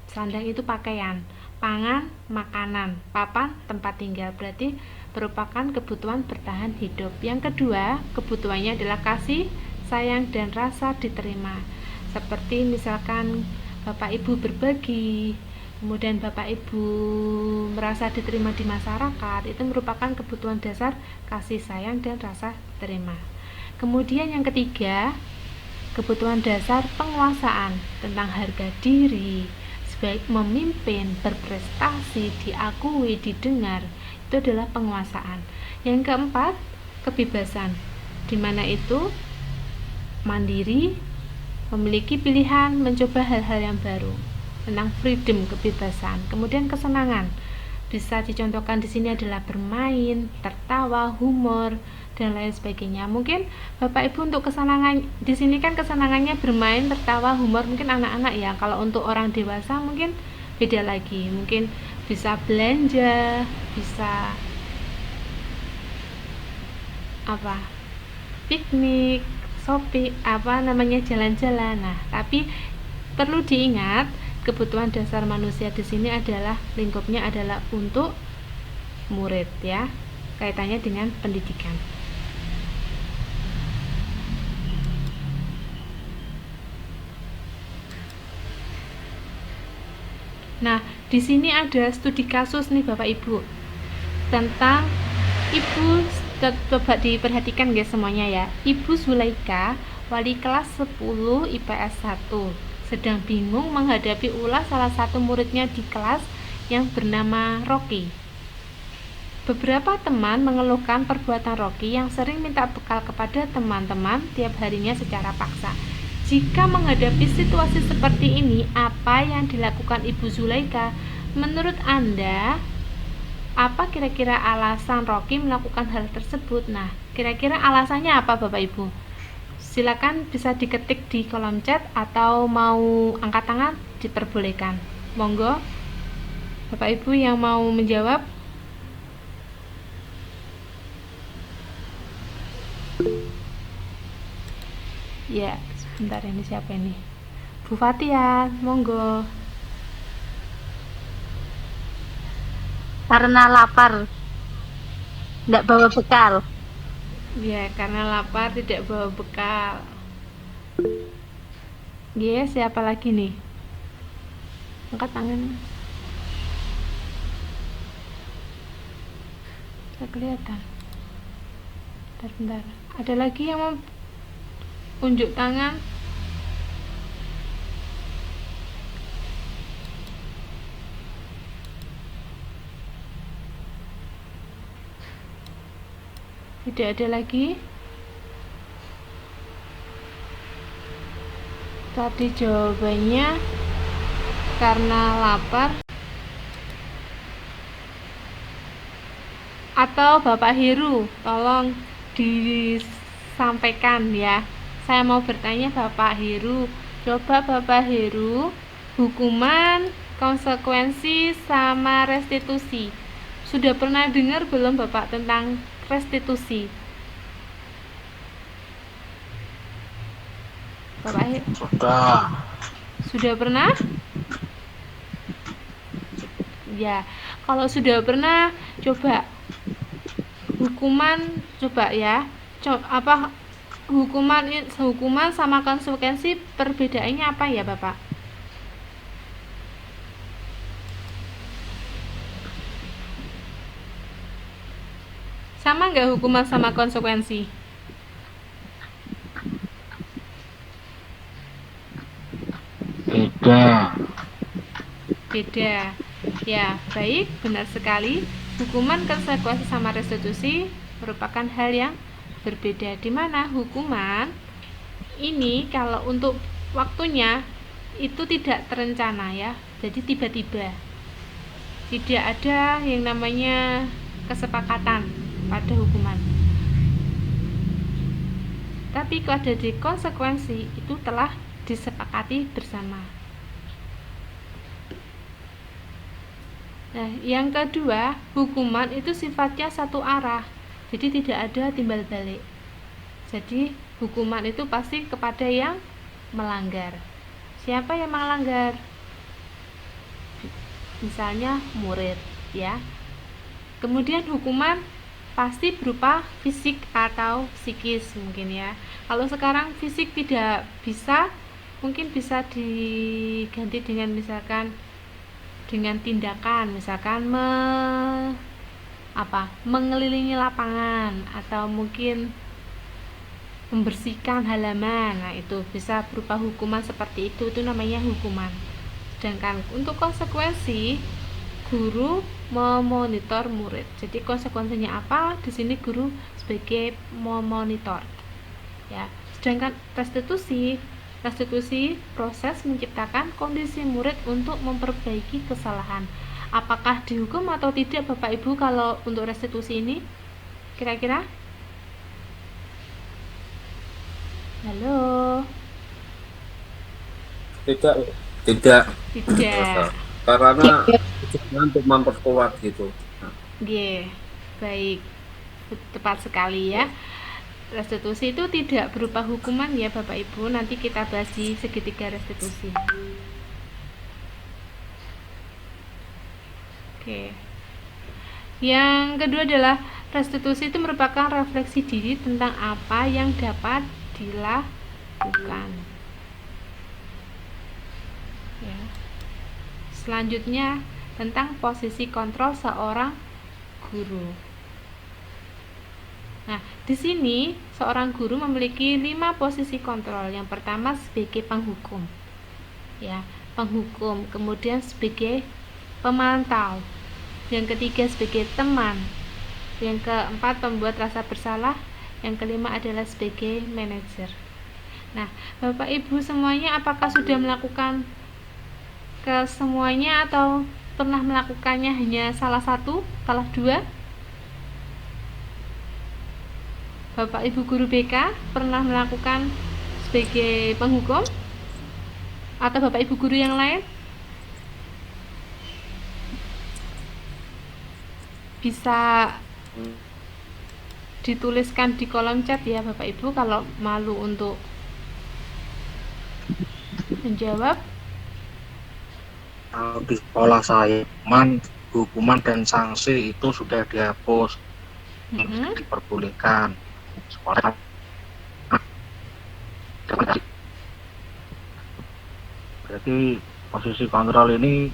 Sandang itu pakaian, pangan, makanan, papan, tempat tinggal. Berarti merupakan kebutuhan bertahan hidup. Yang kedua, kebutuhannya adalah kasih, sayang, dan rasa diterima. Seperti misalkan Bapak Ibu berbagi, kemudian Bapak Ibu merasa diterima di masyarakat, itu merupakan kebutuhan dasar kasih sayang dan rasa diterima. Kemudian yang ketiga, kebutuhan dasar penguasaan tentang harga diri, sebaik memimpin, berprestasi, diakui, didengar, itu adalah penguasaan. Yang keempat, kebebasan, di mana itu mandiri, memiliki pilihan, mencoba hal-hal yang baru, tentang freedom, kebebasan. Kemudian kesenangan, bisa dicontohkan di sini adalah bermain, tertawa, humor, dan lain sebagainya. Mungkin Bapak Ibu untuk kesenangan di sini kan kesenangannya bermain, tertawa, humor, mungkin anak-anak ya. Kalau untuk orang dewasa mungkin beda lagi. Mungkin bisa belanja, bisa apa? Piknik, shopping, jalan-jalan. Nah, tapi perlu diingat kebutuhan dasar manusia di sini adalah lingkupnya adalah untuk murid ya, kaitannya dengan pendidikan. Nah, di sini ada studi kasus nih Bapak Ibu tentang Ibu, coba diperhatikan guys semuanya ya. Ibu Zulaika, wali kelas 10 IPS 1, sedang bingung menghadapi ulah salah satu muridnya di kelas yang bernama Rocky. Beberapa teman mengeluhkan perbuatan Rocky yang sering minta bekal kepada teman-teman tiap harinya secara paksa. Jika menghadapi situasi seperti ini, apa yang dilakukan Ibu Zulaika? Menurut Anda, apa kira-kira alasan Rocky melakukan hal tersebut? Nah, kira-kira alasannya apa Bapak Ibu? Silakan bisa diketik di kolom chat atau mau angkat tangan diperbolehkan. Monggo, Bapak Ibu yang mau menjawab. Ya, sebentar, ini siapa ini? Bu Fatia, monggo. Karena lapar, tidak bawa bekal. Ya, karena lapar tidak bawa bekal. Ya, siapa lagi nih? Angkat tangan. Tidak kelihatan. Bentar. Ada lagi yang mau unjuk tangan? Tidak ada lagi. Tadi jawabannya karena lapar. Atau Bapak Heru, tolong disampaikan ya. Saya mau bertanya Bapak Heru. Coba Bapak Heru, hukuman, konsekuensi, sama restitusi. Sudah pernah dengar belum Bapak tentang restitusi? Bapak Heru? Sudah pernah? Ya, kalau sudah pernah, coba hukuman, coba ya, hukuman sama konsekuensi perbedaannya apa ya Bapak? Sama nggak hukuman sama konsekuensi? Beda. Beda. Ya, baik, benar sekali. Hukuman, konsekuensi sama restitusi merupakan hal yang berbeda, di mana hukuman ini kalau untuk waktunya itu tidak terencana ya, jadi tiba-tiba, tidak ada yang namanya kesepakatan pada hukuman. Tapi kalau ada di konsekuensi itu telah disepakati bersama. Nah, yang kedua, hukuman itu sifatnya satu arah, jadi tidak ada timbal balik. Jadi hukuman itu pasti kepada yang melanggar. Siapa yang melanggar? Misalnya murid, ya. Kemudian hukuman pasti berupa fisik atau psikis mungkin ya. Kalau sekarang fisik tidak bisa, mungkin bisa diganti dengan misalkan dengan tindakan, misalkan mengelilingi lapangan atau mungkin membersihkan halaman. Nah, itu bisa berupa hukuman seperti itu namanya hukuman. Sedangkan untuk konsekuensi, guru memonitor murid. Jadi konsekuensinya apa? Di sini guru sebagai memonitor. Ya. Sedangkan restitusi proses menciptakan kondisi murid untuk memperbaiki kesalahan. Apakah dihukum atau tidak Bapak Ibu kalau untuk restitusi ini? Kira-kira? Halo? Tidak. Karena untuk memperkuat gitu. Oke, baik, tepat sekali ya. Restitusi itu tidak berupa hukuman ya Bapak Ibu. Nanti kita bahas di segitiga restitusi. Oke. Yang kedua adalah restitusi itu merupakan refleksi diri tentang apa yang dapat dilakukan. Ya. Selanjutnya tentang posisi kontrol seorang guru. Nah, di sini seorang guru memiliki 5 posisi kontrol. Yang pertama sebagai penghukum. Ya, penghukum, kemudian sebagai pemantau. Yang ketiga sebagai teman. Yang keempat pembuat rasa bersalah. Yang kelima adalah sebagai manajer. Nah, Bapak Ibu semuanya apakah sudah melakukan kesemuanya atau pernah melakukannya hanya salah satu, salah dua? Bapak Ibu guru BK pernah melakukan sebagai penghukum? Atau Bapak Ibu guru yang lain? Bisa dituliskan di kolom chat ya Bapak Ibu kalau malu untuk menjawab. Di sekolah saya, hukuman dan sanksi itu sudah dihapus, diperbolehkan. Sekolah berarti posisi kontrol ini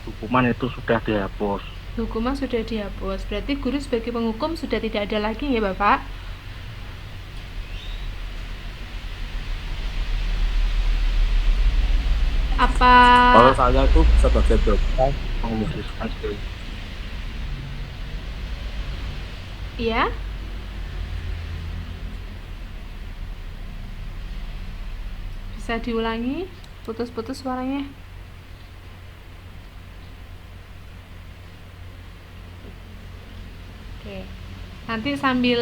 hukuman itu sudah dihapus. Hukuman sudah dihapus, berarti guru sebagai penghukum sudah tidak ada lagi ya Bapak? Apa? Kalau saya itu sebagai dokter Memutuskan sendiri. Iya? Bisa diulangi? Putus-putus suaranya. Oke. Nanti sambil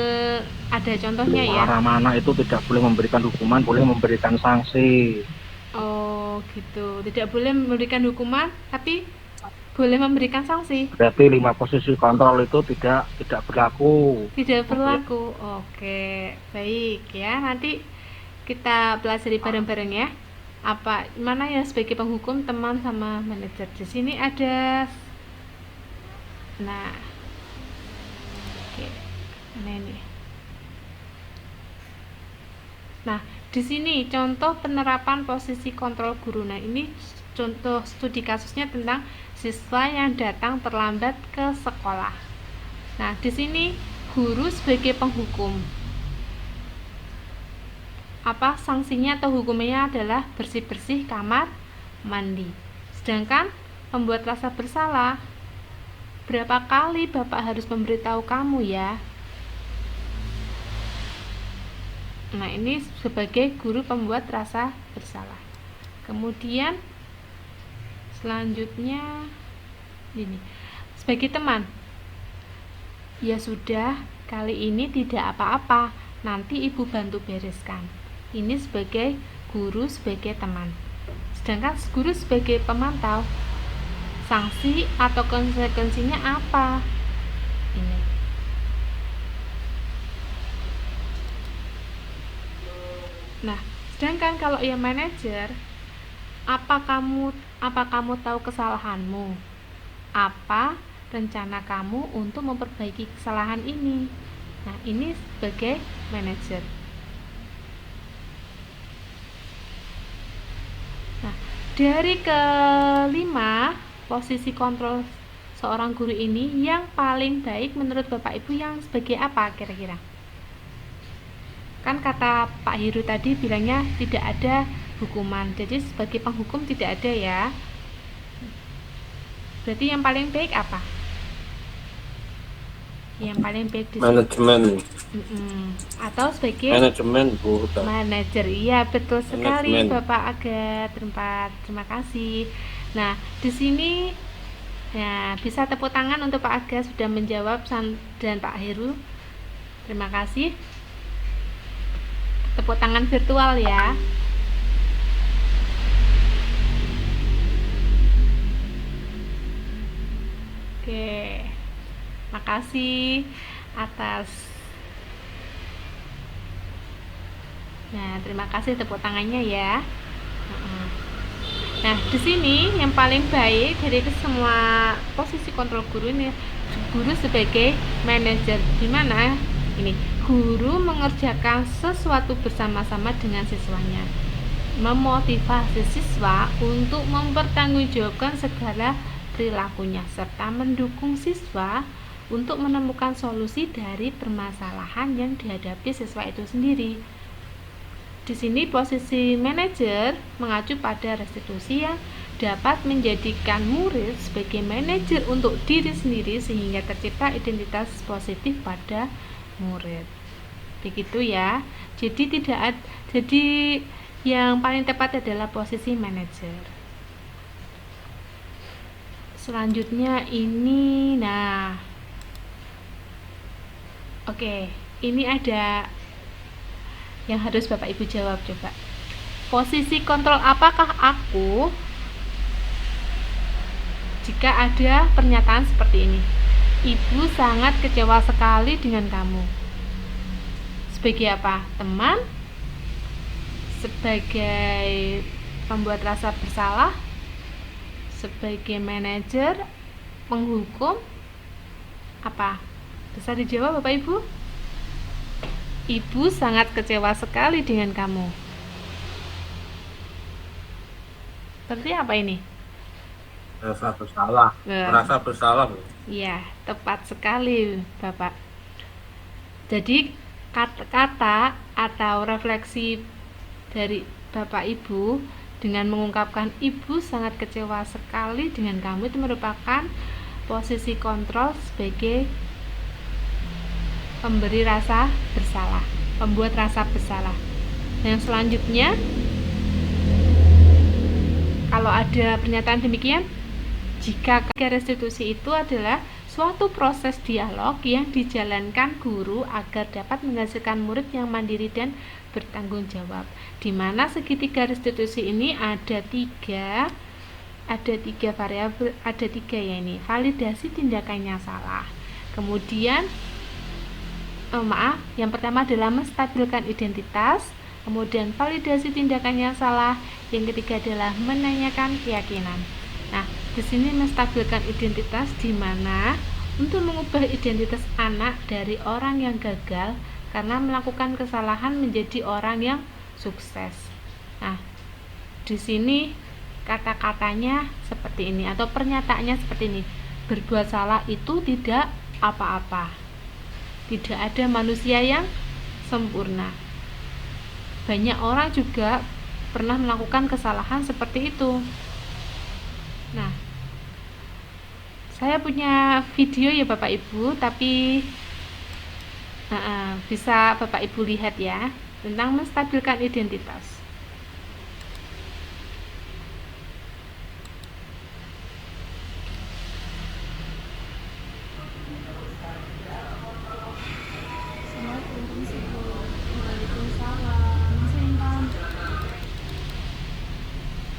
ada contohnya ya. Arah mana itu tidak boleh memberikan hukuman, boleh memberikan sanksi. Oh, gitu. Tidak boleh memberikan hukuman, tapi boleh memberikan sanksi. Berarti 5 posisi kontrol itu tidak berlaku. Tidak berlaku. Oke, baik ya. Nanti kita pelajari bareng-bareng ya. Apa mana ya sebagai penghukum, teman sama manajer. Di sini ada. Nah. Oke. Ini. Nah, di sini contoh penerapan posisi kontrol guru. Nah, ini contoh studi kasusnya tentang siswa yang datang terlambat ke sekolah. Nah, di sini guru sebagai penghukum. Apa sanksinya atau hukumannya adalah bersih-bersih kamar mandi. Sedangkan pembuat rasa bersalah, berapa kali Bapak harus memberitahu kamu ya? Nah, ini sebagai guru pembuat rasa bersalah. Kemudian selanjutnya ini sebagai teman. Ya sudah, kali ini tidak apa-apa, nanti ibu bantu bereskan. Ini sebagai guru sebagai teman. Sedangkan guru sebagai pemantau, sanksi atau konsekuensinya apa? Ini. Nah, sedangkan kalau yang manajer, apa kamu tahu kesalahanmu? Apa rencana kamu untuk memperbaiki kesalahan ini? Nah, ini sebagai manajer. Nah, dari kelima posisi kontrol seorang guru ini yang paling baik menurut Bapak Ibu yang sebagai apa kira-kira? Kan kata Pak Heru tadi bilangnya tidak ada hukuman, jadi sebagai penghukum tidak ada ya. Berarti yang paling baik apa? Yang paling baik di Manajemen. Atau sebagai Manajemen, Bu. manajer. Iya, betul sekali Manajemen. Bapak Aga. Terima kasih. Nah, di sini ya bisa tepuk tangan untuk Pak Aga sudah menjawab dan Pak Heru. Terima kasih. Tepuk tangan virtual ya. Oke, makasih atas. Nah, terima kasih tepuk tangannya ya. Nah, di sini yang paling baik dari semua posisi kontrol guru ini, guru sebagai manajer, di mana ini guru mengerjakan sesuatu bersama-sama dengan siswanya, memotivasi siswa untuk mempertanggungjawabkan segala perilakunya serta mendukung siswa untuk menemukan solusi dari permasalahan yang dihadapi siswa itu sendiri. Di sini posisi manajer mengacu pada restitusi yang dapat menjadikan murid sebagai manajer untuk diri sendiri sehingga tercipta identitas positif pada murid. Begitu ya. Jadi yang paling tepat adalah posisi manajer. Selanjutnya ini, nah, oke, ini ada yang harus Bapak Ibu jawab coba. Posisi kontrol apakah aku jika ada pernyataan seperti ini? Ibu sangat kecewa sekali dengan kamu. Sebagai apa? Teman? Sebagai pembuat rasa bersalah? Sebagai manajer, penghukum, apa? Bisa dijawab Bapak Ibu? Ibu sangat kecewa sekali dengan kamu. Seperti apa ini? Merasa bersalah. Merasa bersalah. Iya, tepat sekali Bapak. Jadi kata-kata atau refleksi dari Bapak Ibu dengan mengungkapkan ibu sangat kecewa sekali dengan kamu itu merupakan posisi kontrol sebagai pemberi rasa bersalah, pembuat rasa bersalah. Yang selanjutnya, kalau ada pernyataan demikian, jika restitusi itu adalah suatu proses dialog yang dijalankan guru agar dapat menghasilkan murid yang mandiri dan bertanggung jawab, di mana segitiga restitusi ini ada tiga variabel, ada tiga ya ini. Validasi tindakannya salah, kemudian yang pertama adalah menstabilkan identitas, kemudian validasi tindakannya salah, yang ketiga adalah menanyakan keyakinan. Nah, di sini menstabilkan identitas, di mana untuk mengubah identitas anak dari orang yang gagal karena melakukan kesalahan menjadi orang yang sukses. Nah, di sini kata-katanya seperti ini atau pernyataannya seperti ini. Berbuat salah itu tidak apa-apa. Tidak ada manusia yang sempurna. Banyak orang juga pernah melakukan kesalahan seperti itu. Nah, saya punya video ya Bapak Ibu, tapi bisa Bapak Ibu lihat ya, tentang menstabilkan identitas.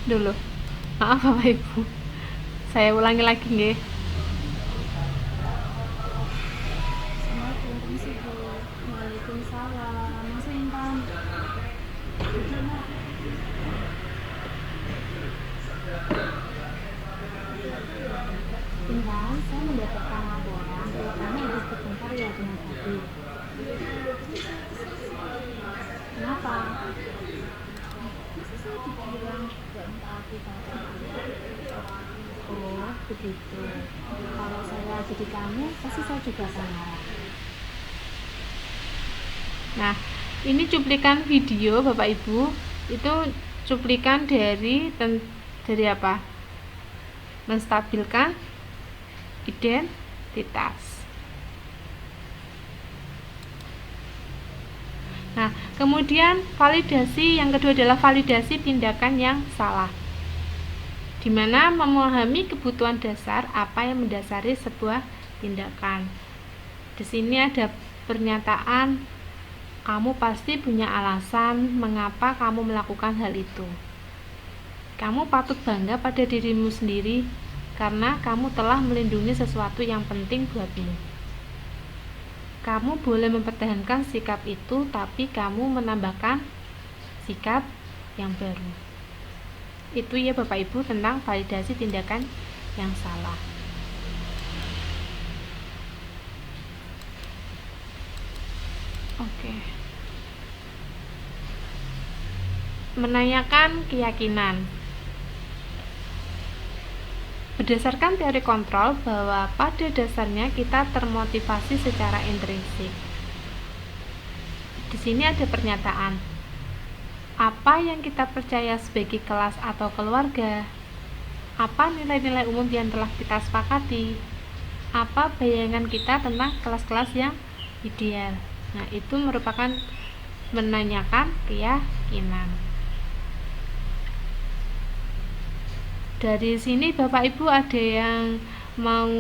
Dulu, maaf Bapak Ibu, saya ulangi lagi nggih. Tinggal saya mendapatkan laporan bahwa kamu habis bertengkar ya dengan tadi. Kenapa? Masa saya dibilang gak mentaati tadi? Oh, begitu. Kalau saya jadi kamu, pasti saya juga akan marah. Nah, ini cuplikan video Bapak Ibu. Itu cuplikan dari apa? Menstabilkan identitas. Nah, kemudian validasi yang kedua adalah validasi tindakan yang salah, di mana memahami kebutuhan dasar apa yang mendasari sebuah tindakan. Di sini ada pernyataan, kamu pasti punya alasan mengapa kamu melakukan hal itu. Kamu patut bangga pada dirimu sendiri karena kamu telah melindungi sesuatu yang penting buatmu. Kamu boleh mempertahankan sikap itu, tapi kamu menambahkan sikap yang baru. Itu ya Bapak Ibu tentang validasi tindakan yang salah. Oke. Menanyakan keyakinan. Berdasarkan teori kontrol bahwa pada dasarnya kita termotivasi secara intrinsik. Di sini ada pernyataan. Apa yang kita percaya sebagai kelas atau keluarga? Apa nilai-nilai umum yang telah kita sepakati? Apa bayangan kita tentang kelas-kelas yang ideal? Nah, itu merupakan menanyakan keyakinan. Dari sini Bapak Ibu ada yang mau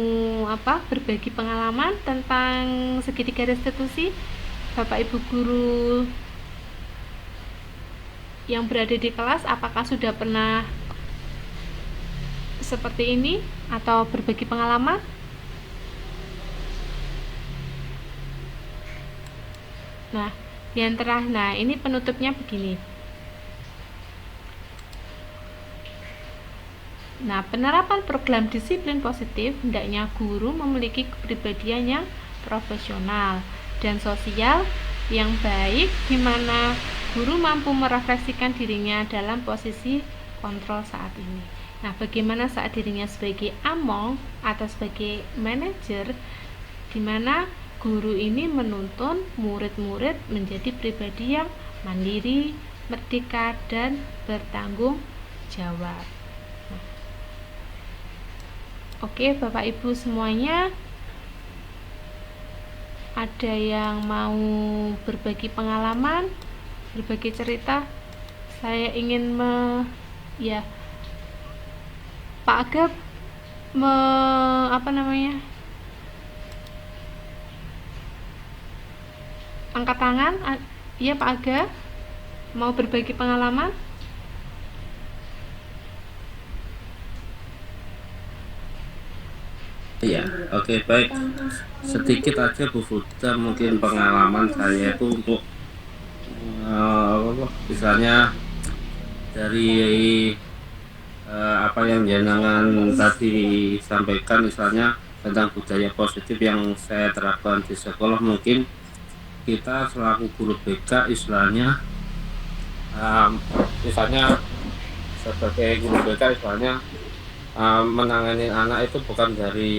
berbagi pengalaman tentang segitiga restitusi? Bapak Ibu guru yang berada di kelas, apakah sudah pernah seperti ini atau berbagi pengalaman? Nah, yang terakhir, ini penutupnya begini. Nah, penerapan program disiplin positif hendaknya guru memiliki kepribadian yang profesional dan sosial yang baik, di mana guru mampu merefleksikan dirinya dalam posisi kontrol saat ini. Nah, bagaimana saat dirinya sebagai among atau sebagai manajer, di mana guru ini menuntun murid-murid menjadi pribadi yang mandiri, merdeka, dan bertanggung jawab. Oke, Bapak Ibu semuanya, ada yang mau berbagi pengalaman, berbagi cerita? Saya ingin Pak Aga angkat tangan. Iya, Pak Aga mau berbagi pengalaman? Iya, oke, baik. Sedikit aja Bu Fuda, mungkin pengalaman saya itu untuk misalnya dari apa yang jenengan tadi sampaikan, misalnya tentang budaya positif yang saya terapkan di sekolah. Mungkin kita selaku guru BK istilahnya, misalnya sebagai guru BK istilahnya menangani anak itu bukan dari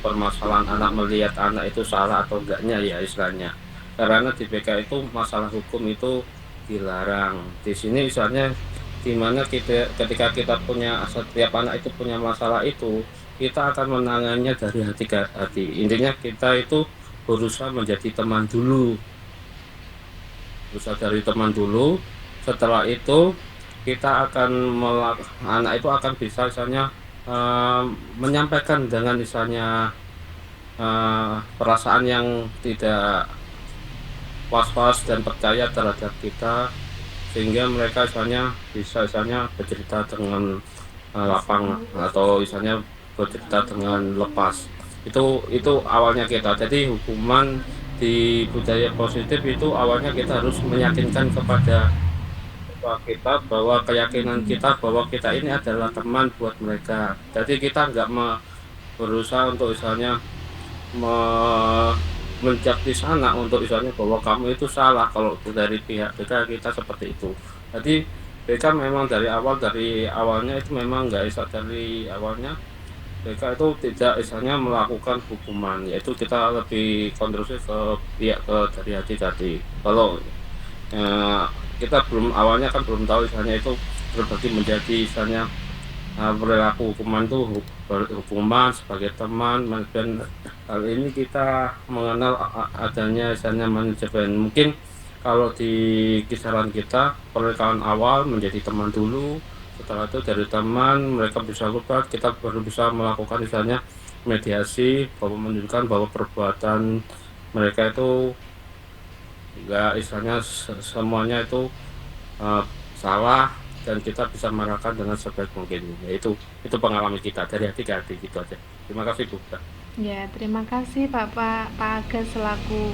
permasalahan anak melihat anak itu salah atau enggaknya ya istilahnya. Karena di BK itu masalah hukum itu dilarang. Di sini misalnya dimana ketika kita punya setiap anak itu punya masalah itu, kita akan menangannya dari hati ke hati. Intinya kita itu berusaha menjadi teman dulu, berusaha dari teman dulu. Setelah itu kita akan anak itu akan bisa misalnya menyampaikan dengan misalnya perasaan yang tidak was-was dan percaya terhadap kita, sehingga mereka misalnya bisa misalnya bercerita dengan lapang atau misalnya bercerita dengan lepas. Itu awalnya kita. Jadi hukuman di budaya positif itu awalnya kita harus meyakinkan kepada kita bahwa keyakinan kita bahwa kita ini adalah teman buat mereka. Jadi kita nggak berusaha untuk misalnya menjudge anak untuk misalnya bahwa kamu itu salah. Kalau dari pihak BK kita seperti itu. Jadi BK memang dari awalnya itu memang nggak bisa dari awalnya BK itu tidak misalnya melakukan hukuman, yaitu kita lebih kontrol ke pihak dari hati-hati. Kalau kita awalnya kan belum tahu misalnya itu berbagi menjadi misalnya perilaku hukuman itu hukuman sebagai teman, dan hal ini kita mengenal adanya misalnya manajemen. Mungkin kalau di kisaran kita pernikahan awal menjadi teman dulu, setelah itu dari teman mereka bisa lupa, kita baru bisa melakukan misalnya mediasi bahwa menunjukkan bahwa perbuatan mereka itu enggak istilahnya semuanya itu salah, dan kita bisa marahkan dengan sebaik mungkin. Itu pengalaman kita dari hati ke hati gitu aja. Terima kasih Bu. Ya, terima kasih Pak Aga selaku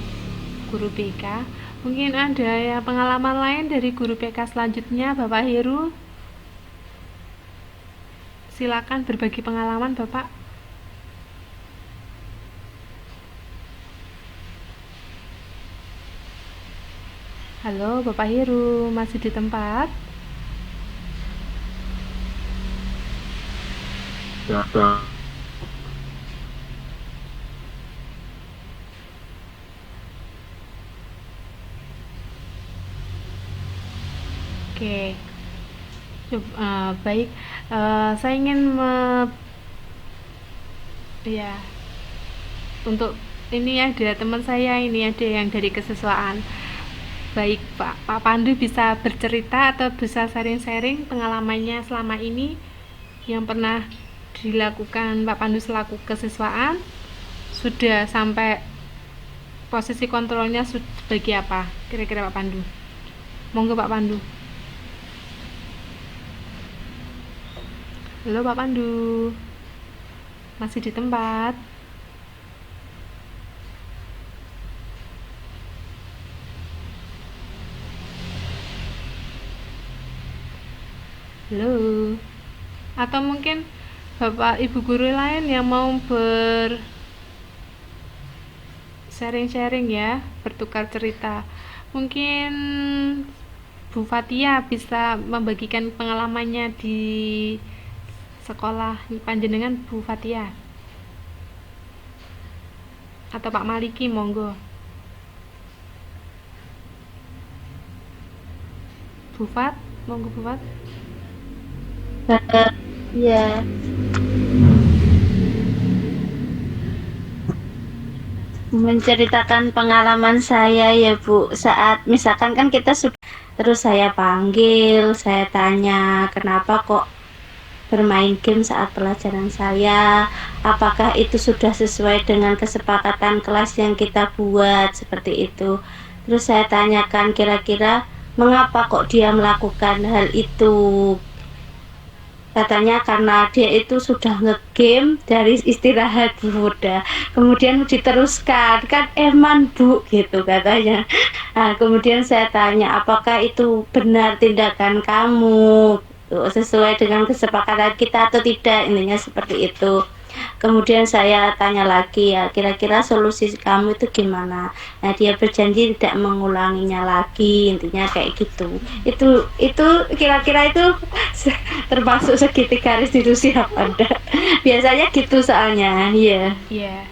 guru BK. Mungkin ada ya pengalaman lain dari guru BK selanjutnya, Bapak Heru. Silakan berbagi pengalaman, Bapak. Halo, Bapak Heru, masih di tempat? Ya, Oke. Baik, saya ingin ya, untuk ini ada teman saya, ini ada yang dari kesiswaan. Baik, Pak Pandu bisa bercerita atau bisa sharing-sharing pengalamannya selama ini yang pernah dilakukan Pak Pandu selaku kesiswaan, sudah sampai posisi kontrolnya sebagai apa kira-kira Pak Pandu? Monggo Pak Pandu. Halo Pak Pandu, masih di tempat? Halo, atau mungkin Bapak Ibu guru lain yang mau sharing-sharing ya, bertukar cerita. Mungkin Bu Fatia bisa membagikan pengalamannya di sekolah panjenengan, Bu Fatia, atau Pak Maliki, monggo. Bu Fat, monggo Bu Fat. Ya, menceritakan pengalaman saya ya Bu, saat misalkan kan kita sudah, terus saya panggil, saya tanya kenapa kok bermain game saat pelajaran saya, apakah itu sudah sesuai dengan kesepakatan kelas yang kita buat, seperti itu. Terus saya tanyakan kira-kira mengapa kok dia melakukan hal itu. Katanya karena dia itu sudah ngegame dari istirahat Bunda, kemudian diteruskan, kan eman Bu gitu katanya. Nah, kemudian saya tanya apakah itu benar tindakan kamu, sesuai dengan kesepakatan kita atau tidak, intinya seperti itu. Kemudian saya tanya lagi ya, kira-kira solusi kamu itu gimana? Nah, dia berjanji tidak mengulanginya lagi, intinya kayak gitu. Itu kira-kira itu termasuk segitiga restitusi apa enggak? Biasanya gitu soalnya, iya. Iya,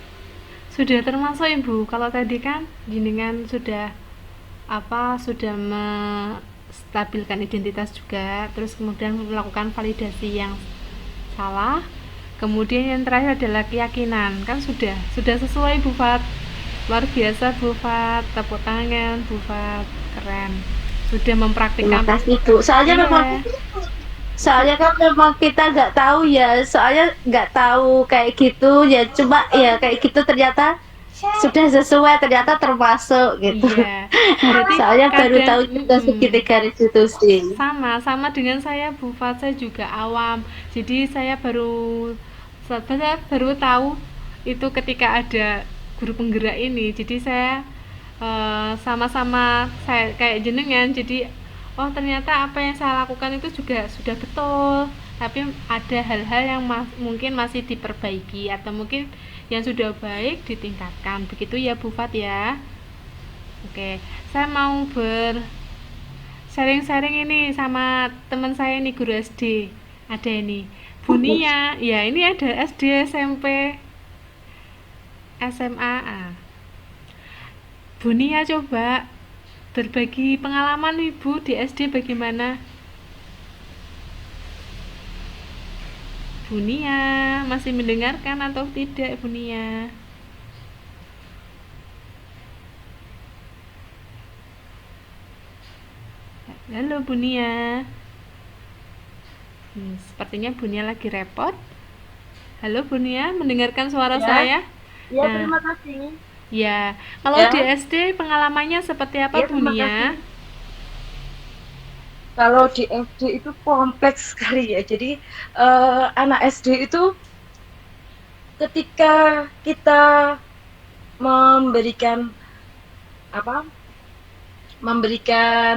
sudah termasuk Ibu. Kalau tadi kan jenengan sudah sudah menstabilkan identitas juga, terus kemudian melakukan validasi yang salah. Kemudian yang terakhir adalah keyakinan. Kan sudah sesuai Bu Fat. Luar biasa Bu Fat, tepuk tangan Bu Fat, keren. Sudah Terima mempraktikkan. kasih Bu. Soalnya kan memang kita nggak tahu ya, soalnya nggak tahu kayak gitu ya, cuma ya kayak gitu ternyata sudah sesuai, ternyata termasuk gitu. Iya. Berarti Soalnya baru kadang- tahu juga segitiga restitusi. sama dengan saya Bu Fat, saya juga awam. Jadi saya baru tahu itu ketika ada guru penggerak ini. Jadi saya sama-sama saya kayak jenengan. Jadi ternyata apa yang saya lakukan itu juga sudah betul, tapi ada hal-hal yang mungkin masih diperbaiki atau mungkin yang sudah baik ditingkatkan. Begitu ya Bu Fat ya. Oke, saya mau sharing ini sama teman saya ini, guru SD. Ada ini Bu Nia, ya ini ada SD, SMP, SMA. Bu Nia coba berbagi pengalaman Ibu di SD bagaimana? Bu Nia masih mendengarkan atau tidak Bu Nia? Halo Bu Nia. Sepertinya Bu Nia lagi repot. Halo Bu Nia, mendengarkan suara saya? Ya, Nah. terima kasih. Ya, kalau Ya. di SD pengalamannya seperti apa Ya, Bu terima Nia? kasih. Kalau di SD itu kompleks sekali ya. Jadi anak SD itu ketika kita memberikan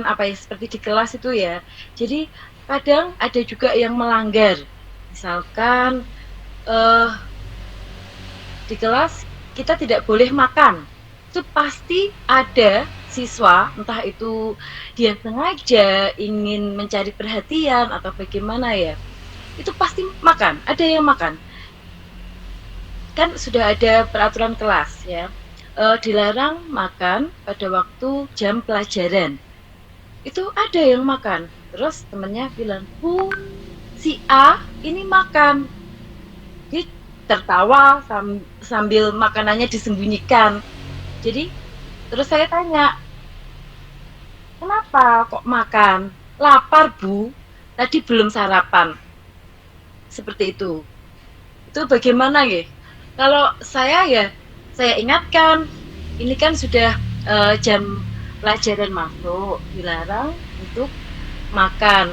apa ya, seperti di kelas itu ya. Jadi kadang ada juga yang melanggar. Misalkan di kelas kita tidak boleh makan. Itu pasti ada siswa, entah itu dia sengaja ingin mencari perhatian atau bagaimana ya, itu pasti makan, ada yang makan. Kan sudah ada peraturan kelas ya, dilarang makan pada waktu jam pelajaran. Itu ada yang makan, terus temennya bilang, Bu, si A ini makan. Dia tertawa sambil makanannya disembunyikan. Jadi terus saya tanya, kenapa kok makan? Lapar Bu, tadi belum sarapan. Seperti itu. Itu bagaimana ya? Kalau saya ya, saya ingatkan, ini kan sudah jam pelajaran masuk, dilarang untuk makan.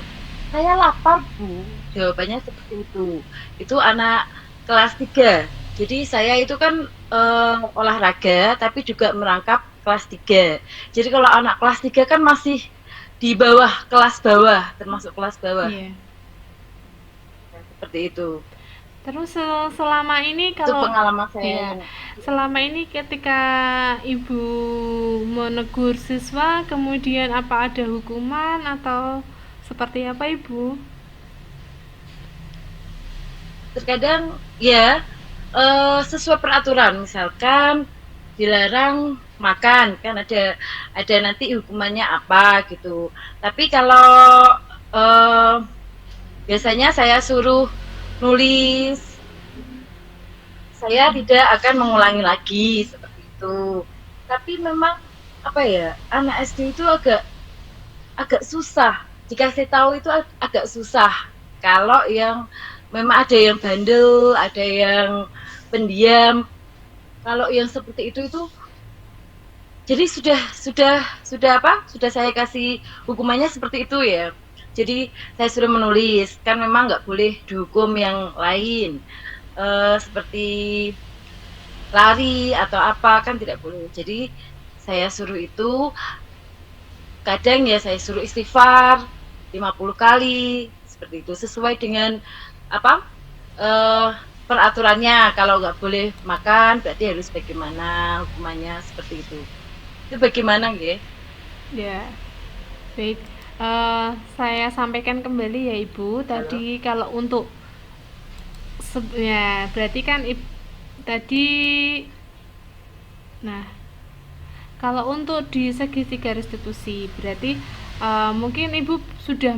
Saya lapar Bu, jawabannya seperti itu. Itu anak kelas 3. Jadi saya itu kan olahraga tapi juga merangkap kelas 3. Jadi kalau anak kelas 3 kan masih di bawah, kelas bawah, termasuk kelas bawah. Iya. Seperti itu. Terus selama ini Itu kalau pengalaman saya. Iya. Selama ini ketika Ibu menegur siswa, kemudian apa ada hukuman atau seperti apa Ibu? Terkadang ya sesuai peraturan, misalkan dilarang makan, kan ada nanti hukumannya apa gitu. Tapi kalau biasanya saya suruh nulis, saya tidak akan mengulangi lagi seperti itu. Tapi memang apa ya, anak SD itu agak susah. Jika saya tahu itu agak susah. Kalau yang memang ada yang bandel, ada yang pendiam. Kalau yang seperti itu jadi sudah saya kasih hukumannya seperti itu ya. Jadi saya sudah menulis, kan memang nggak boleh dihukum yang lain, seperti lari atau apa, kan tidak boleh. Jadi saya suruh itu, kadang ya saya suruh istighfar 50 kali seperti itu, sesuai dengan peraturannya. Kalau nggak boleh makan berarti harus bagaimana hukumannya, seperti itu. Itu bagaimana nggih? Ya, baik. Saya sampaikan kembali ya Ibu. Tadi kalau untuk ya berarti kan tadi, nah kalau untuk di segi 3 restitusi berarti mungkin Ibu sudah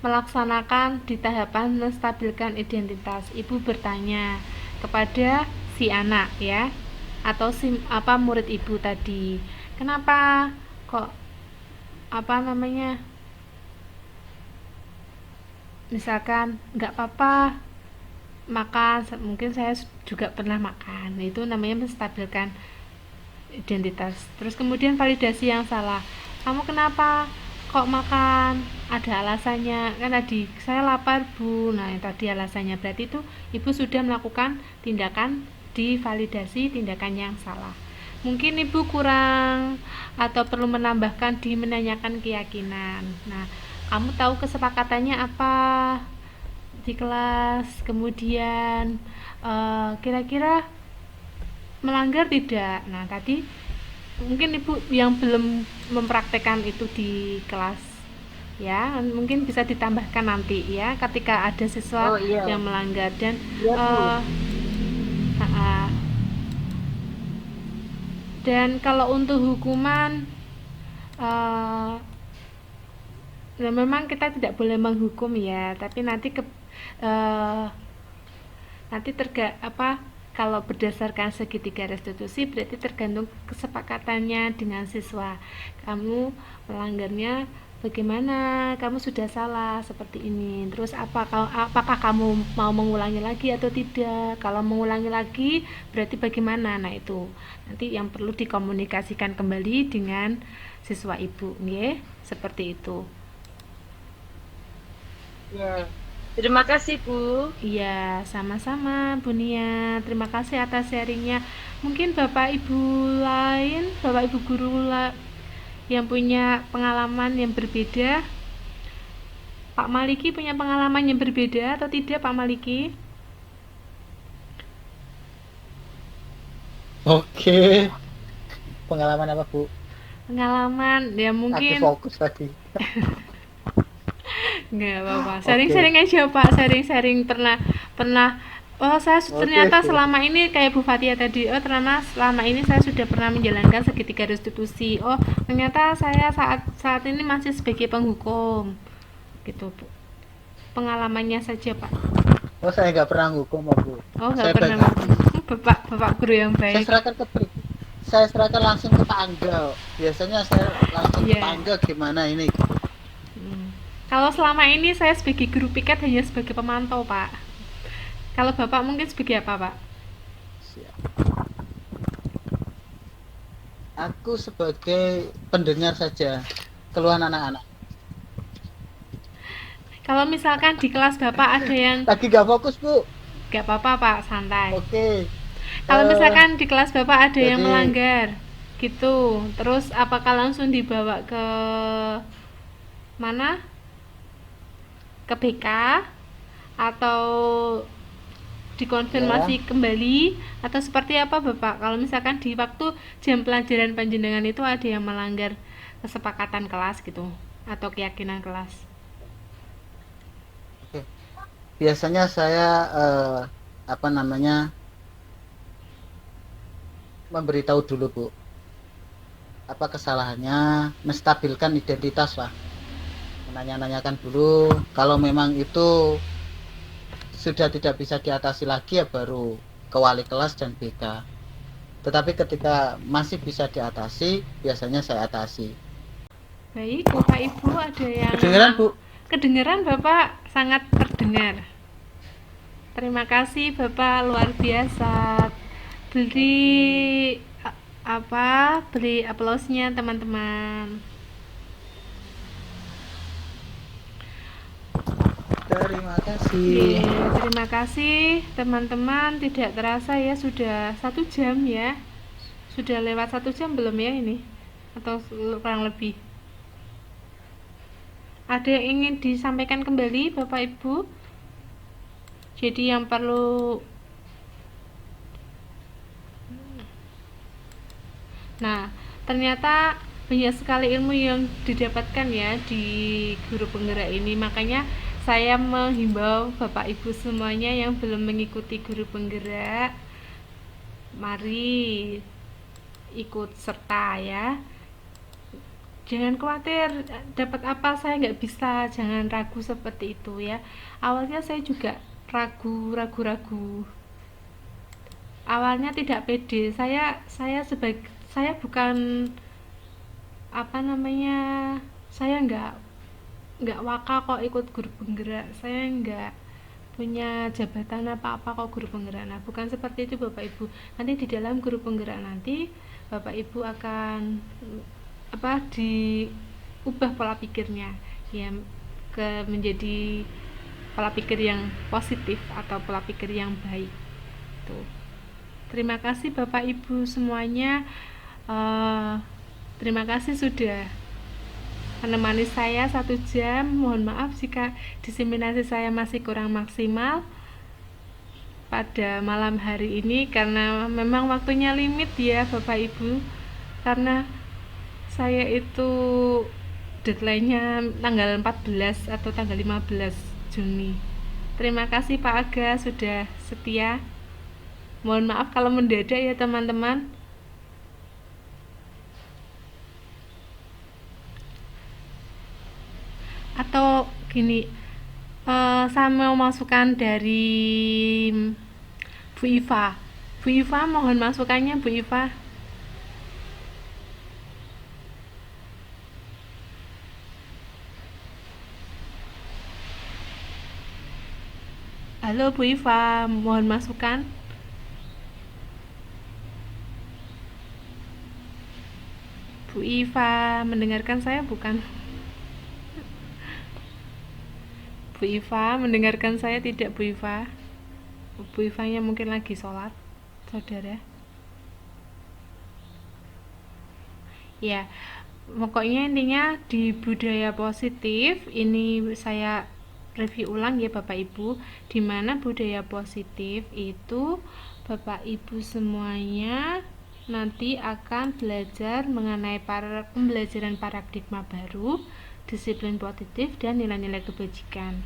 melaksanakan di tahapan menstabilkan identitas. Ibu bertanya kepada si anak ya, atau si murid Ibu tadi, kenapa kok misalkan nggak apa-apa makan, mungkin saya juga pernah makan, itu namanya menstabilkan identitas. Terus kemudian validasi yang salah, kamu kenapa kok makan, ada alasannya kan, tadi saya lapar Bu, nah tadi alasannya, berarti itu Ibu sudah melakukan tindakan divalidasi tindakan yang salah. Mungkin Ibu kurang atau perlu menambahkan di menanyakan keyakinan. Nah, kamu tahu kesepakatannya apa di kelas, kemudian kira-kira melanggar tidak. Nah, tadi mungkin Ibu yang belum mempraktekkan itu di kelas ya, mungkin bisa ditambahkan nanti ya ketika ada siswa yang melanggar. Dan dan kalau untuk hukuman nah memang kita tidak boleh menghukum ya, tapi nanti kalau berdasarkan segitiga restitusi berarti tergantung kesepakatannya dengan siswa. Kamu melanggarnya bagaimana, kamu sudah salah seperti ini, terus apakah kamu mau mengulangi lagi atau tidak. Kalau mengulangi lagi berarti bagaimana, nah itu nanti yang perlu dikomunikasikan kembali dengan siswa Ibu nggih, seperti itu ya. Terima kasih Bu. Iya, sama-sama Bu Nia, terima kasih atas sharingnya. Mungkin Bapak Ibu lain, Bapak Ibu guru yang punya pengalaman yang berbeda. Pak Maliki punya pengalaman yang berbeda atau tidak Pak Maliki? Oke. Pengalaman apa Bu? Pengalaman ya mungkin. Aku fokus tadi. Nggak apa-apa. Sharing-sharing aja Pak. Sharing-sharing pernah. Oh saya ternyata selama ini kayak Bu Fatia tadi. Oh ternyata selama ini saya sudah pernah menjalankan segitiga restitusi. Oh ternyata saya saat ini masih sebagai penghukum. Gitu Bu. Pengalamannya saja Pak. Oh saya nggak pernah hukum Bu. Oh nggak pernah. Bapak guru yang baik. Saya serahkan langsung ke Pak Angga. Biasanya saya langsung ke Pak Angga gimana ini. Kalau selama ini saya sebagai guru piket hanya sebagai pemantau Pak. Kalau Bapak mungkin sebagai apa Pak? Siap. Aku sebagai pendengar saja keluhan anak-anak. Kalau misalkan di kelas Bapak ada yang lagi gak fokus Bu. Gak apa-apa Pak, santai. Oke. Kalau misalkan di kelas Bapak ada yang melanggar gitu, terus apakah langsung dibawa ke mana? Ke BK atau dikonfirmasi kembali atau seperti apa Bapak? Kalau misalkan di waktu jam pelajaran panjenengan itu ada yang melanggar kesepakatan kelas gitu atau keyakinan kelas. Oke. Biasanya saya memberitahu dulu Bu apa kesalahannya, menstabilkan identitas Pak. Menanya-nanyakan dulu, kalau memang itu sudah tidak bisa diatasi lagi ya baru ke wali kelas dan BK. Tetapi ketika masih bisa diatasi, biasanya saya atasi. Baik, Bapak Ibu ada yang kedengeran Bu? Kedengeran Bapak, sangat terdengar. Terima kasih Bapak, luar biasa. Beri aplausnya teman-teman. Terima kasih. Terima kasih teman-teman. Tidak terasa ya sudah 1 jam ya. Sudah lewat 1 jam belum ya ini? Atau kurang lebih? Ada yang ingin disampaikan kembali Bapak Ibu? Jadi yang perlu, nah ternyata banyak sekali ilmu yang didapatkan ya di guru penggerak ini. Makanya saya menghimbau Bapak Ibu semuanya yang belum mengikuti guru penggerak, mari ikut serta ya. Jangan khawatir dapat apa saya nggak bisa, jangan ragu seperti itu ya. Awalnya saya juga ragu. Awalnya tidak pede. Saya bukan apa namanya, saya nggak waka kok ikut guru penggerak, saya nggak punya jabatan apa-apa kok guru penggerak. Nah, bukan seperti itu Bapak Ibu. Nanti di dalam guru penggerak nanti Bapak Ibu akan diubah pola pikirnya ya, menjadi pola pikir yang positif atau pola pikir yang baik. Tuh. Terima kasih Bapak Ibu semuanya. Terima kasih sudah menemani saya 1 jam. Mohon maaf jika diseminasi saya masih kurang maksimal pada malam hari ini, karena memang waktunya limit ya Bapak Ibu, karena saya itu deadline-nya tanggal 14 atau tanggal 15 Juni. Terima kasih Pak Aga sudah setia. Mohon maaf kalau mendadak ya teman-teman. Atau gini, saya mau masukan dari Bu Iva. Bu Iva, mohon masukannya Bu Iva. Halo Bu Iva, mohon masukan. Bu Iva, mendengarkan saya bukan? Bu Iva, mendengarkan saya tidak Bu Iva? Bu Ivanya mungkin lagi sholat, saudara. Ya, pokoknya intinya di budaya positif ini saya review ulang ya Bapak Ibu, dimana budaya positif itu Bapak Ibu semuanya nanti akan belajar mengenai pembelajaran paradigma baru, disiplin positif, dan nilai-nilai kebajikan,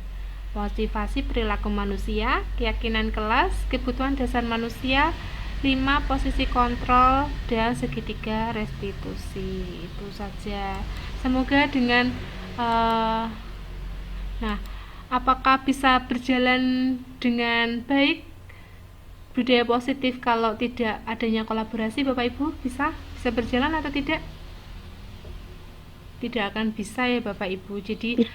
motivasi perilaku manusia, keyakinan kelas, kebutuhan dasar manusia, 5 posisi kontrol, dan segitiga restitusi. Itu saja. Semoga dengan nah, apakah bisa berjalan dengan baik budaya positif kalau tidak adanya kolaborasi Bapak Ibu? Bisa berjalan atau tidak? Tidak akan bisa ya Bapak Ibu. Jadi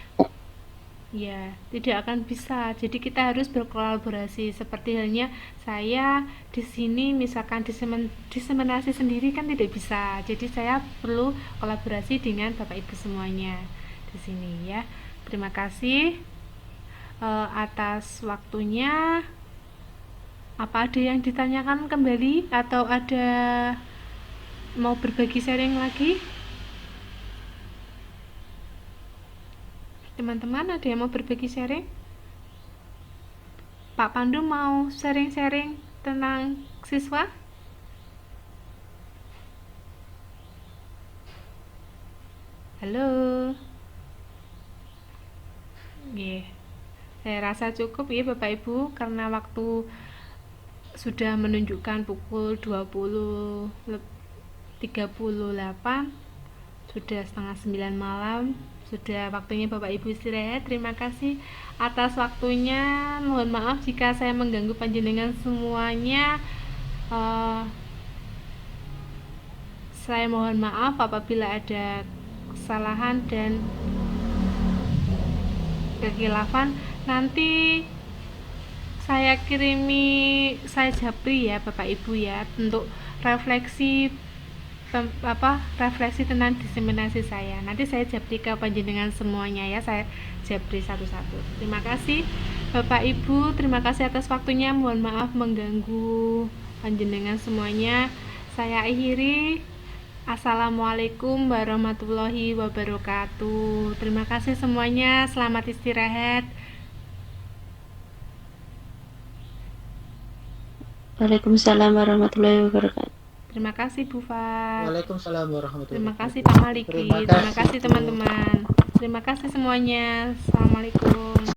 ya, tidak akan bisa. Jadi kita harus berkolaborasi. Seperti halnya saya di sini misalkan diseminasi sendiri kan tidak bisa. Jadi saya perlu kolaborasi dengan Bapak Ibu semuanya di sini ya. Terima kasih atas waktunya. Apa ada yang ditanyakan kembali atau ada mau berbagi sharing lagi? Teman-teman ada yang mau berbagi sharing? Pak Pandu mau sharing-sharing tentang siswa? Halo. Yeah. Saya rasa cukup ya Bapak Ibu, karena waktu sudah menunjukkan pukul 20.38, sudah setengah 9 malam. Sudah waktunya Bapak Ibu istirahat. Terima kasih atas waktunya. Mohon maaf jika saya mengganggu panjenengan semuanya. Saya mohon maaf apabila ada kesalahan dan kekhilafan. Nanti saya japri ya Bapak Ibu ya, untuk refleksi tentang diseminasi saya. Nanti saya japri ke panjenengan semuanya ya, saya japri satu-satu. Terima kasih Bapak Ibu, terima kasih atas waktunya. Mohon maaf mengganggu panjenengan semuanya. Saya akhiri. Assalamualaikum warahmatullahi wabarakatuh. Terima kasih semuanya, selamat istirahat. Waalaikumsalam warahmatullahi wabarakatuh. Terima kasih Bu Fat. Waalaikumsalam warahmatullahi Terima kasih wabarakatuh. Pak Maliki. Terima kasih Bu. teman-teman. Terima kasih semuanya. Assalamualaikum.